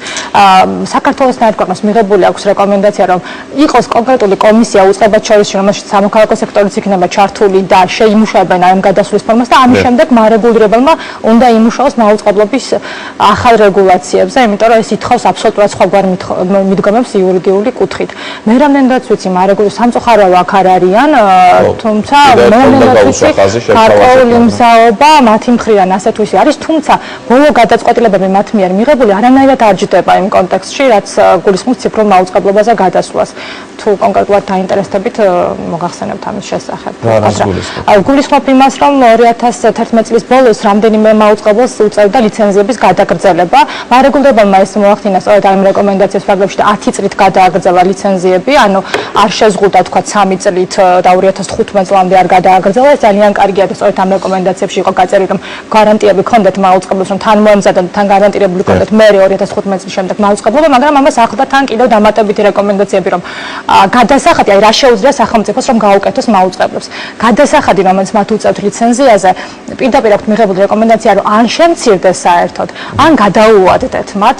საქართველოსთან ერთ ქვეყნას მიღებული აქვს რეკომენდაცია, რომ იყოს კონკრეტული კომისია უწყებად შორის, რომელშიც სამოქალაქო სექტორიც იქნება ჩართული და შეიმუშავებენ ამ გადასვლის ფორმას და ამის შემდეგ მარეგულირებელმა უნდა იმუშაოს მაუწყებლობის ახალ რეგულაციებზე, იმიტომ რომ ეს ითხოვს აბსოლუტურად სხვაგვარ მიდგომებს იურიდიული კუთხით. მე რამდენადაც ვიცი, მარეგულირებელ სამწუხაროდ აქ არ არიან, თუმცა მე რამდენადაც ვიცი, გარკვეული მზაობა მათი მხრიდან ასეთ ვისი არის, თუმცა ბოლო გადაწყვეტილებები მათ მიერ მიღებული არანაირად არ ჯდება იმ კონტექსტში, რაც გულისხმობს ციფრულ მაუწყებლობაზე გადასვლას. თუ კონკრეტულად დაინტერესდებით, მოგახსენებთ ამის შესახებ. გულისხმობ იმას, რომ 2011 წლის ბოლოს რამდენიმე მაუწყებლოს უწევდა ლიცენზიების გადაგრძელება. მარეგულირებელმა ეს მოახდინა სწორედ ამ რეკომენდაციის ფარგლებში და 10 წლით გადააგრძელა ლიცენზიები, ანუ არ შეზღუდა თქვა 3 წლით და 2015 წლამდე არ გადააგრძელა. ეს ძალიან კარგია და სწორედ ამ რეკომენდაციებში იყო გაწერილი, რომ გარანტიები ჰქონდეთ მაუწყებლებს, რომ თან მოემზადონ თან გარანტირებული ჰქონდეთ მე 2015 წლის შემდეგ მაუწყებლობა, მაგრამ ამას ახლდა თან კიდევ დამატებითი რეკომენდაციები, რომ გადასახადი, აი რა შეუძლია სახელმწიფოს, რომ გაუკეთოს მაუწყებლებს. გადასახადი, რომელიც მათ უწევთ ლიცენზიაზე, პირდაპირ აქვთ მიღებული რეკომენდაცია, რომ ან შემცირდეს საერთოდ, ან გადაუვადდეთ მათ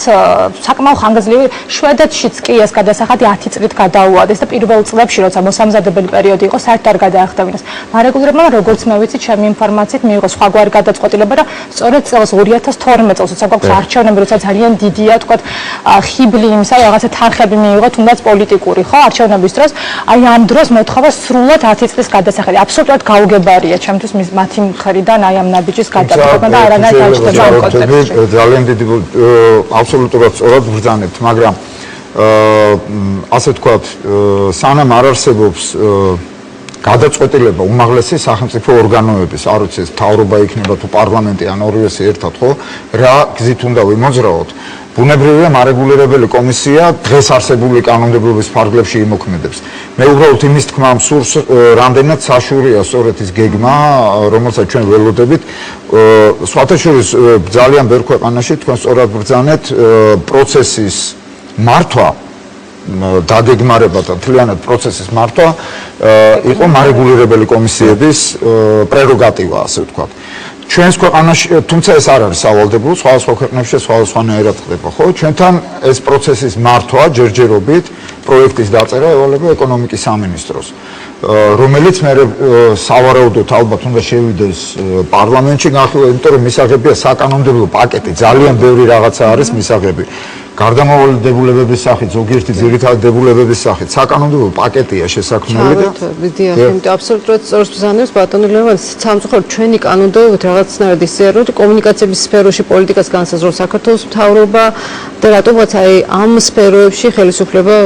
საკმაოდ ხანგრძლივი. შვედეთშიც კი ეს გადასახადი 10 წლით გადაუვადეს და პირველ წლებში, როცა მოსამზადებელი პერიოდი იყო, საერთოდ არ გადაახდევინეს. მარეგულირებელმა, როგორც მე ვიცი, ჩემი ინფორმაციით მიიღო სხვაგვარი გადაწყვეტილება და სწორედ წელს 2012 წელს, როცა გვაქვს არჩევნები, როცა ძალიან დიდია, თქვა ხიბლი იმისა, რაღაცა თანხები მიიღო, თუნდაც პოლიტიკური, ხო, არჩევნების დროს, აი ამ დროს მოთხოვა სრულად 10 წლის გადასახადი. აბსოლუტურად გაუგებარია ჩემთვის მათი მხრიდან აი ამ ნაბიჯის გადაწყვეტა და არანაირ დაჯდება ამ კონტექსტში. ძალიან დიდი აბსოლუტურად სწორად ბრძანებთ, მაგრამ ასე ვთქვათ, სანამ არ არსებობს გადაწყვეტილება უმაღლესი სახელმწიფო ორგანოების, არ ვიცი, მთავრობა იქნება თუ პარლამენტი ან ორივეს ერთად, ხო, რა გზით უნდა ვიმოძრაოთ. ბუნებრივია მარეგულირებელი კომისია დღეს არსებული კანონმდებლობის ფარგლებში იმოქმედებს. მე უბრალოდ იმის თქმა მსურს, რამდენად საშუალია სწორედ ის გეგმა, რომელსაც ჩვენ ველოდებით. სხვათა შორის ძალიან ბევრ ქვეყანაში თქვენ სწორად ბრძანეთ პროცესის მართვა, დაგეგმარება და მთლიანად პროცესის მართვა იყო მარეგულირებელი კომისიების პრეროგატივა, ასე ვთქვათ. ჩვენს ქვეყანაში, თუმცა ეს არ არის სავალდებულო, სხვადასხვა ქვეყნებში სხვადასხვანაირად ხდება, ხო? ჩვენთან ეს პროცესის მართვა ჯერჯერობით პროექტის დაწერა ევალება ეკონომიკის სამინისტროს, რომელიც მე სავარაუდოდ ალბათ უნდა შევიდეს პარლამენტში განხილვა, იმიტომ რომ მისაღებია საკანონმდებლო პაკეტი, ძალიან ბევრი რაღაცა არის მისაღები. გარდამავალი დებულებების სახით, ზოგიერთი ძირითადი დებულებების სახით, საკანონმდებლო პაკეტია შესაქმნელი და დიახ, იმიტომ აბსოლუტურად სწორს ბრძანებს ბატონი ლევან, სამწუხაროდ ჩვენი კანონმდებლობით რაღაცნაირად ისეა, რომ კომუნიკაციების სფეროში პოლიტიკას განსაზღვრავს საქართველოს მთავრობა და რატომღაც აი ამ სფეროებში ხელისუფლება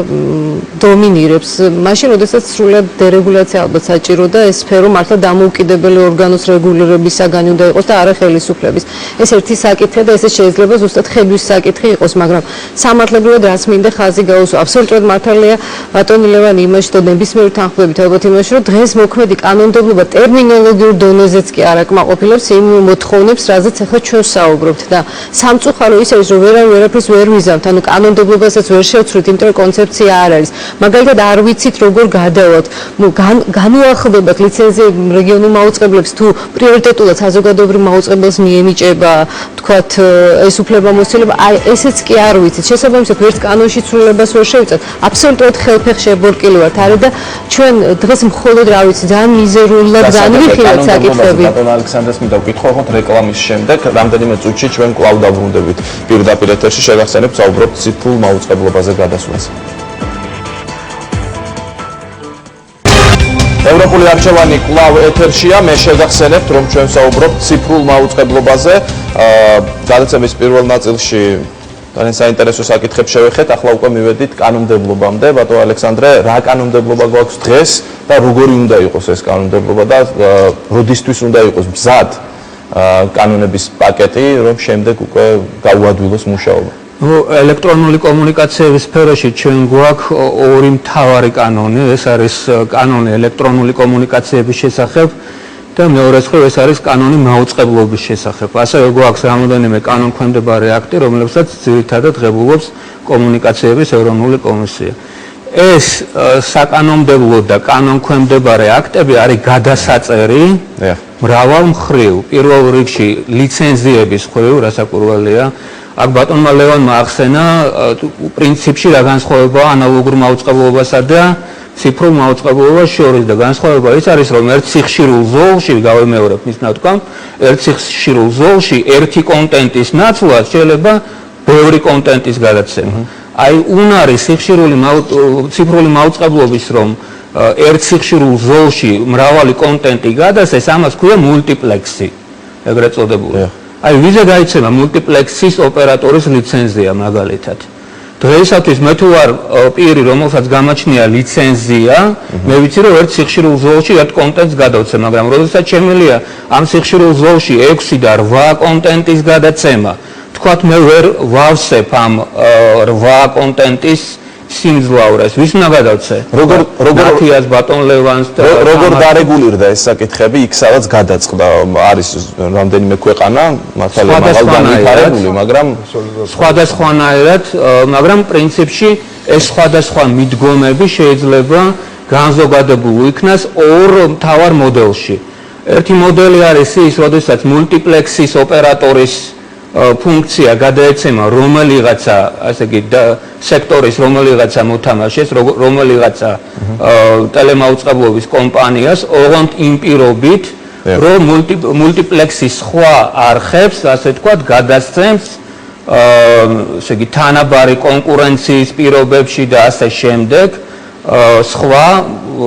დომინირებს. მაშინ, როდესაც სრულად დერეგულაცია ალბათ საჭირო და ეს სფერო მართლა დამოუკიდებელი ორგანოს რეგულირებისაგანი უნდა იყოს და არა ხელისუფლების. ეს ერთი საკითხია და ესე შეიძლება ზუსტად ხედვის საკითხი იყოს, მაგრამ სამართლებრივად რაც მინდა ხაზი გაუსვა. აბსოლუტურად მართალია ბატონი ლევანი იმაში, რომ ნებისმიერ თანხმდებით ალბათ იმაში, რომ დღეს მოქმედი კანონმდებლობა ტერმინოლოგიურ დონეზეც კი არ აკმაყოფილებს იმ მოთხოვნებს, რაზეც ახლა ჩვენ ვსაუბრობთ და სამწუხარო ის არის, რომ ვერაფერს ვერ ვიზამთ, ანუ კანონმდებლობასაც ვერ შევცვლით, იმიტომ რომ კონცეფცია არ არის. მაგალითად არ ვიცით როგორ გადავალთ, განუახლდებათ ლიცენზიები რეგიონულ მაუწყებლებს თუ პრიორიტეტულად საზოგადოებრივ მაუწყებელს მიენიჭება, თქვათ ეს უფლებამოსილება, აი ესეც კი არ ვიცით. შესაბამისად ვერც კანონში ცვლილებას ვერ შევიწევთ. აბსოლუტურად ხელფეხ შებორკილი ვართ არის და ჩვენ დღეს მხოლოდ რა ვიცი, ძალიან მიზერულად განვიხილეთ საკითხები. ბატონ ალექსანდრეს მინდა ვკითხო, ხო რეკლამის შემდეგ რამდენიმე წუთში ჩვენ კვლავ დავბრუნდებით პირდაპირ ეთერში შევახსენებთ საუბრობთ ციფრულ მაუწყებლობაზე გადასვლაზე. ევროპული არჩევანი კვლავ ეთერშია, მე შევახსენებთ, რომ ჩვენ საუბრობთ ციფრულ მაუწყებლობაზე. გადაცემის პირველ ნაწილში ძალიან საინტერესო საკითხებს შევეხეთ, ახლა უკვე მივედით კანონმდებლობამდე. ბატონ ალექსანდრე, რა კანონმდებლობა გვაქვს დღეს და როგორი უნდა იყოს ეს კანონმდებლობა და როდისთვის უნდა იყოს მზად კანონების პაკეტი, რომ შემდეგ უკვე გაუადვილოს მუშაობა. ელექტრონული კომუნიკაციების სფეროში ჩვენ გვაქვს ორი მთავარი კანონი, ეს არის კანონი ელექტრონული კომუნიკაციების შესახებ და მეორე მხრივ ეს არის კანონი მაუწყებლობის შესახებ. ასევე გვაქვს რამოდენიმე კანონქვემდებარე აქტი, რომლებსაც ძირითადად ღებულობს კომუნიკაციების ეროვნული კომისია. ეს საკანონმდებლო და კანონქვემდებარე აქტები არის გადასაწერი მრავალ მხრივ, პირველ რიგში ლიცენზიების მხრივ, რასაკურველია. აქ ბატონმა ლევანმა ახსენა პრინციპში რა განსხვავებაა ანალოგურ მაუწყებლობასა და ციფრულ მაუწყებლობას შორის და განსხვავება ის არის, რომ ერთ სიხშირულ ზოლში, გავიმეორებ მის ნათქვამ, ერთ სიხშირულ ზოლში ერთი კონტენტის ნაცვლად შეიძლება ბევრი კონტენტის გადაცემა. აი უნარი სიხშირული ციფრული მაუწყებლობის, რომ ერთ სიხშირულ ზოლში მრავალი კონტენტი გადასცეს, ამას ქვია მულტიპლექსი, ეგრეთ წოდებული. აი ვიზე გაიცემა მულტიპლექსის ოპერატორის ლიცენზია მაგალითად. დღეისათვის მე თუ ვარ პირი, რომელსაც გამაჩნია ლიცენზია, მე ვიცი რომ ერთ სიხშირულ ზოლში ერთ კონტენტს გადავცემ, მაგრამ როდესაც შემიძლია ამ სიხშირულ ზოლში 6 და 8 კონტენტის გადაცემა, თქვათ მე ვერ ვავსებ ამ 8 კონტენტის სიმძლავრეს, ვის უნდა გადავცე? როგორ ბატონ ლევანს როგორ დარეგულირდა ეს საკითხები, იქ სადაც გადაწყდა, არის რამდენიმე ქვეყანა, მართალია მაღალ განვითარებული, მაგრამ სხვადასხვანაირად, მაგრამ პრინციპში ეს სხვადასხვა მიდგომები შეიძლება განზოგადებულ იქნას ორ მთავარ მოდელში. ერთი მოდელი არის ის, როდესაც მულტიპლექსის ოპერატორის ფუნქცია გადაეცემა რომელიღაცა, ასე იგი, სექტორის რომელიღაცა მოთამაშეს, რომელიღაცა ტელემაუწყებლობის კომპანიას, ოღონდ იმ პირობით, რომ მულტიპლექსის სხვა არხებს, ასე თქვათ, გადასცემს, ესე იგი, თანაბარი კონკურენციის პირობებში და ასე შემდეგ, სხვა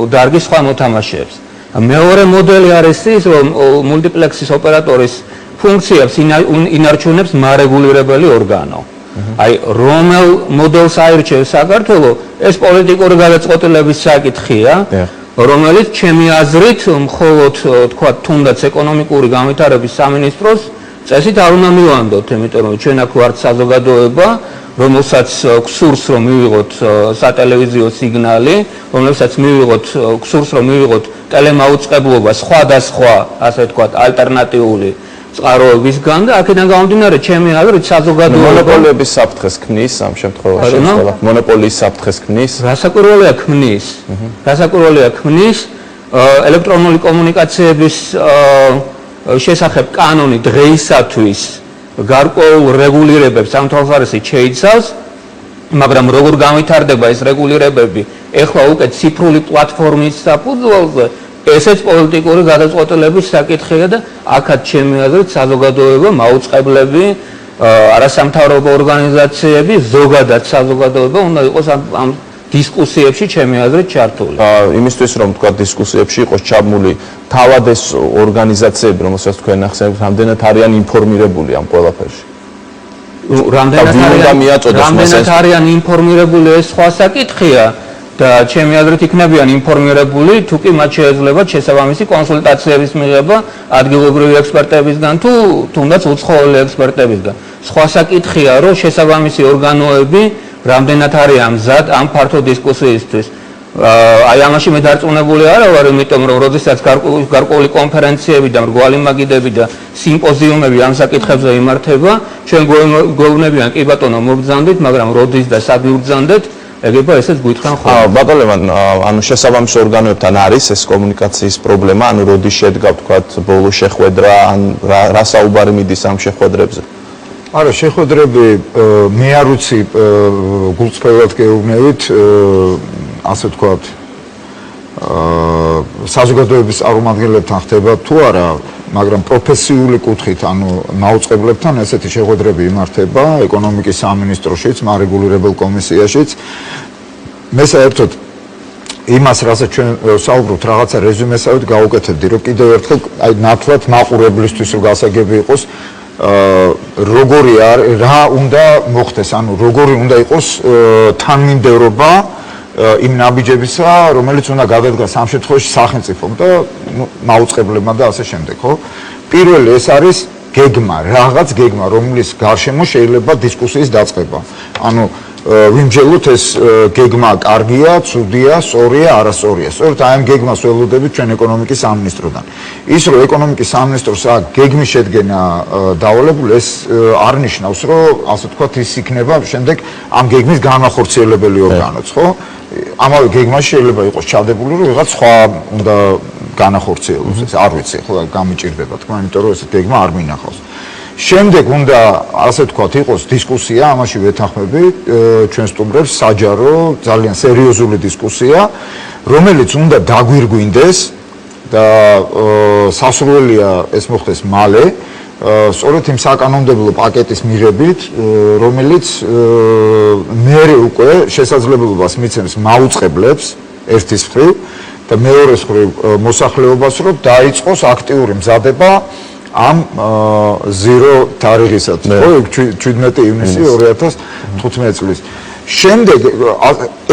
დარგის სხვა მოთამაშეებს. მეორე მოდელი არის ის, რომ მულტიპლექსის ოპერატორის ფუნქციებს ინარჩუნებს მარეგულირებელი ორგანო. აი რომელ მოდელს აირჩევს საქართველო, ეს პოლიტიკური გადაწყვეტილების საკითხია, რომელიც ჩემი აზრით მხოლოდ თქვა თუნდაც ეკონომიკური განვითარების სამინისტროს წესით არ უნდა მივანდოთ, იმიტომ რომ ჩვენ აქ ვართ საზოგადოება, რომელსაც გსურს რომ მივიღოთ სატელევიზიო სიგნალი, რომელსაც მივიღოთ გსურს რომ მივიღოთ ტელემაუწყებლობა სხვადასხვა, ასე თქვა, ალტერნატიული წყაროებისგან და აქედან გამომდინარე ჩემი აზრით საზოგადოება მონოპოლიების საფრთხეს ქმნის ამ შემთხვევაში ყველა მონოპოლიის საფრთხეს ქმნის რასაკურველია ქმნის რასაკურველია ქმნის ელექტრონული კომუნიკაციების შესახებ კანონი დღეისათვის გარკვეულ რეგულირებებს ამ თვალსაზრისით შეიცავს, მაგრამ როგორ განვითარდება ეს რეგულირებები ეხლა უკვე ციფრული პლატფორმის საფუძველზე, ესეც პოლიტიკური გადაწყვეტილების საკითხია და აქაც ჩემი აზრით საზოგადოება, მაუწყებლები, არასამთავრობო ორგანიზაციები, ზოგადად საზოგადოება უნდა იყოს ამ დისკუსიებში ჩემი აზრით ჩართული. იმისთვის რომ თქვა დისკუსიებში იყოს ჩაბმული თავად ეს ორგანიზაციები, რომელსაც თქვენ ახსენებთ, რამდენად არიან ინფორმირებული ამ ყველაფერში. რამდენად არიან ინფორმირებული ეს სხვა საკითხია. და ჩემი აზრით იქნებიან ინფორმირებული, თუ კი მათ შეეძლებათ შესაბამისი კონსულტაციების მიღება ადგილობრივი ექსპერტებისგან თუ თუნდაც უცხოელი ექსპერტებისგან. სხვა საკითხია, რომ შესაბამისი ორგანოები რამდენად არიან მზად ამ ფართო დისკუსიისთვის. აი ამაში მე დარწმუნებული არ ვარ, იმიტომ რომ როდესაც გარკვეული კონფერენციები და მრგვალი მაგიდები და სიმპოზიუმები ამ საკითხებზე იმართება, ჩვენ გვეუბნებიან კი ბატონო მობრძანდით, მაგრამ როდის და სად მიბრძანდეთ, ეგება ესეც გვითხრან ხოლმე. ბატონო ლევან, ანუ შესაბამის ორგანოებთან არის ეს კომუნიკაციის პრობლემა, ანუ როდის შედგა თქვათ ბოლო შეხვედრა, ან რა საუბარი მიდის ამ შეხვედრებზე? არა, შეხვედრები მე არ ვიცი გულწრფელად გეუბნებით, ასე ვთქვათ, საზოგადოების წარმომადგენლებთან ხდება თუ არა, მაგრამ პროფესიული კუთხით, ანუ მაუწყებლებთან ესეთი შეხვედრები იმართება ეკონომიკის სამინისტროშიც, მარეგულირებელ კომისიაშიც. მე საერთოდ იმას, რასაც ჩვენ საუბრობთ, რაღაცა რეზუმესავით გავუკეთებდი, რომ კიდევ ერთხელ აი ნათლად მაყურებლისთვის რომ გასაგები იყოს, როგორი რა უნდა მოხდეს, ანუ როგორი უნდა იყოს თანმიმდევრობა იმ ნაბიჯებისა, რომელიც უნდა გადადგას ამ შემთხვევაში სახელმწიფომ და მაუწყებლებმა და ასე შემდეგ, ხო? პირველი ეს არის გეგმა, რაღაც გეგმა, რომლის გარშემო შეიძლება დისკუსიის დაწყება. ანუ ვიმჯელოთ ეს გეგმა კარგია, ცუდია, სწორია, არასწორია. სწორედ აი ამ გეგმას ველოდებით ჩვენ ეკონომიკის სამინისტროდან. ის რომ ეკონომიკის სამინისტროს გეგმის შედგენა დავალებული, ეს არ ნიშნავს, რომ ასე ვთქვათ ის იქნება შემდეგ ამ გეგმის განმახორციელებელი ორგანოც, ხო? ამავე გეგმაში შეიძლება იყოს ჩადებული, რომ ვიღაც სხვა უნდა განახორციელოს. ეს არ ვიცი, ხო, გამიჭირდება თქმა, იმიტომ რომ ეს გეგმა არ მინახავს. შემდეგ უნდა ასე ვთქვათ იყოს დისკუსია, ამაში ვეთანხმები ჩვენ სტუმრებს, საჯარო, ძალიან სერიოზული დისკუსია, რომელიც უნდა დაგვირგვინდეს და სასურველია ეს მოხდეს მალე, სწორედ იმ საკანონმდებლო პაკეტის მიღებით, რომელიც მერე უკვე შესაძლებლობას მიცემს მაუწყებლებს ერთის მხრივ და მეორეს მხრივ მოსახლეობას, რომ დაიწყოს აქტიური მზადება ამ ზირო თარიღისათვის, ხო, 17 ივნისი 2015 წლის. შემდეგ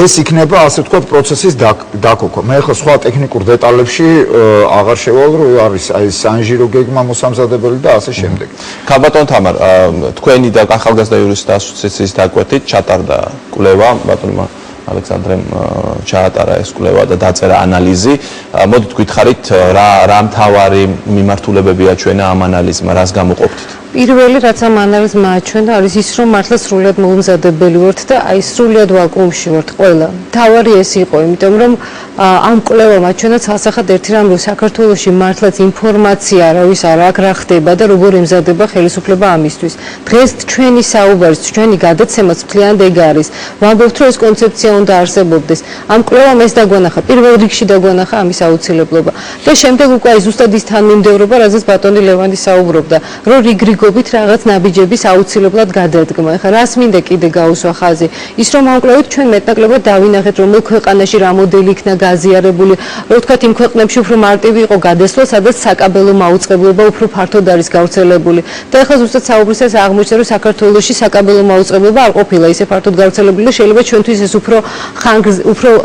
ეს იქნება, ასე ვთქვათ, პროცესის დაკოქვა. მე ახლა სხვა ტექნიკურ დეტალებში აღარ შევალ, რომ არის აი საინჟირო გეგმა მოსამზადებელი და ასე შემდეგ. ბატონ თამარ, თქვენი და ახალგაზრდა იურისტთა ასოციაციის დაკვეთით ჩატარდა კვლევა, ბატონმა ალექსანდრემ ჩაატარა ეს კვლევა და დაწერა ანალიზი. მოდით გითხარით, რა მთავარი მიმართულებები აჩვენა ამ ანალიზმა, რას გამოყოფთ? პირველი რაც ამ ანალიზმა აჩვენა არის ის, რომ მართლა სრულად მოუმზადებელი ვართ და აი სრულად ვაკუუმში ვართ ყველა. თავარი ეს იყო, იმიტომ რომ ამ კვლევამ აჩვენა ცალსახად ერთი რამ, რომ საქართველოში მართლაც ინფორმაცია არავის არ აქვს რა ხდება და როგორ ემზადება ხელისუფლება ამისთვის. დღეს ჩვენი საუბარიც, ჩვენი გადაცემაც მთლიანად ეგ არის. ვამბობთ, რომ ეს კონცეფცია უნდა არსებობდეს. ამ კვლევამ ეს დაგვანახა, პირველ რიგში დაგვანახა ამის აუცილებლობა. და შემდეგ უკვე აი ზუსტად ის თანმიმდევრობა, რაზეც ბატონი ლევანი საუბრობდა, რომ რიგრიგობით რაღაც ნაბიჯების აუცილებლად გადადგმა. ეხლა რას მინდა კიდე გაუსვა ხაზი? ის რომ ამ კვლევით ჩვენ მეტნაკლებად დავინახეთ, რომელ ქვეყანაში რა მოდელი იქნა გაზიარებული, რომ ვთქვათ იმ ქვეყნებში უფრო მარტივი იყო გადასვლა, სადაც საკაბელო მაუწყებლობა უფრო ფართოდ არის გავრცელებული. და ეხლა ზუსტად საუბრისას აღმოჩნდა, რომ საქართველოში საკაბელო მაუწყებლობა არ ყოფილა ისე ფართოდ გავრცელებული და შეიძლება ჩვენთვის ეს უფრო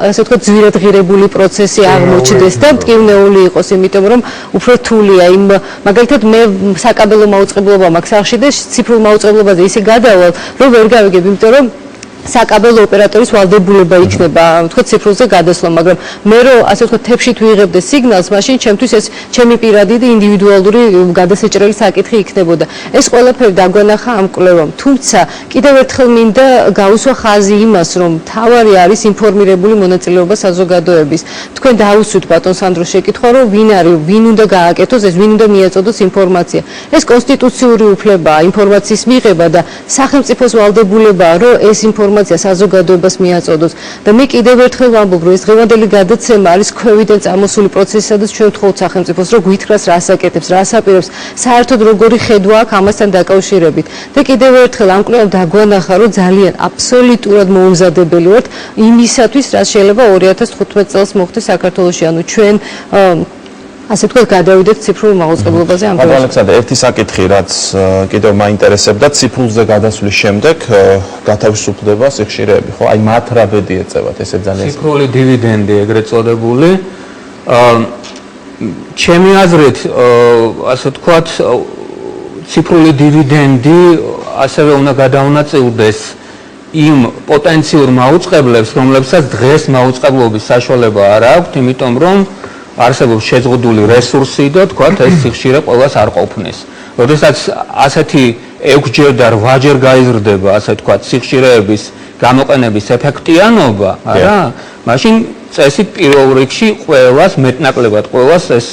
ასე ვთქვათ ძვირადღირებული პროცესი აღმოჩნდეს და მტკივნეული იყოს, იმიტომ რომ უფრო რთულია იმ მაგალითად მე საკაბელო მაუწყებლობა მაქვს სახში და ციფრულ მაუწყებლობაზე ისე გადავალ, რომ ვერ გავიგებ, იმიტომ რომ საკაბელო ოპერატორის ვალდებულება იქნება, ვთქვათ, ციფრულზე გადასვლა, მაგრამ მე რომ ასე ვთქვათ, თებშით ვიღებდე სიგნალს, მაშინ ჩემთვის ეს ჩემი პირადი და ინდივიდუალური გადასაჭრელი საკითხი იქნებოდა. ეს ყველაფერი დაგვანახა ამ კვლევამ. თუმცა კიდევ ერთხელ მინდა გაუსვა ხაზი იმას, რომ თავარი არის ინფორმირებული მონაწილეობა საზოგადოების. თქვენ დაუსვით ბატონ სანდროს შეკითხვა, რომ ვინ არის, ვინ უნდა გააკეთოს ეს, ვინ უნდა მიაწოდოს ინფორმაცია. ეს კონსტიტუციური უფლებაა, ინფორმაციის მიღება და სახელმწიფოს ვალდებულებაა, რომ ეს ინფორმაცია საზოგადოებას მიაწოდოს და მე კიდევ ერთხელ ვამბობ, რომ ეს დღევანდელი გადაცემა არის ქვევიდან წამოსული პროცესი, სადაც ჩვენ ვთხოვთ სახელმწიფოს, რომ გვითხრას რას აკეთებს, რას აპირებს, საერთოდ როგორი ხედვა აქვს ამასთან დაკავშირებით. და კიდევ ერთხელ ამ კვლევამ დაგვანახა, რომ ძალიან აბსოლუტურად მოუმზადებელი ვართ იმისათვის, რაც შეიძლება 2015 წელს მოხდეს საქართველოში, ანუ ჩვენ ასე ვთქვათ, გადავიდეთ ციფრულ მაუწყებლობაზე ამ ბატონო ალექსანდრე, ერთი საკითხი, რაც კიდევ მაინტერესებდა, ციფრულზე გადასვლის შემდეგ გათავისუფლდება სიხშირეები, ხო? აი მათ რა ბედი ეწევათ, ესე ძალიან ციფრული დივიდენდი ეგრეთ წოდებული. ჩემი აზრით, ასე ვთქვათ, ციფრული დივიდენდი ასევე უნდა გადაუნაწილდეს იმ პოტენციურ მაუწყებლებს, რომლებსაც დღეს მაუწყებლობის საშუალება არ აქვთ, იმიტომ რომ არსებობს შეზღუდული რესურსი და თქვათ ეს სიხშირე ყველას არ ყოფნის. როდესაც ასეთი 6-ჯერ და 8-ჯერ გაიზრდება, ასე თქვათ, სიხშირეების გამოყენების ეფექტიანობა, არა? მაშინ წესით პირველ რიგში ყველას მეტნაკლებად ყველას ეს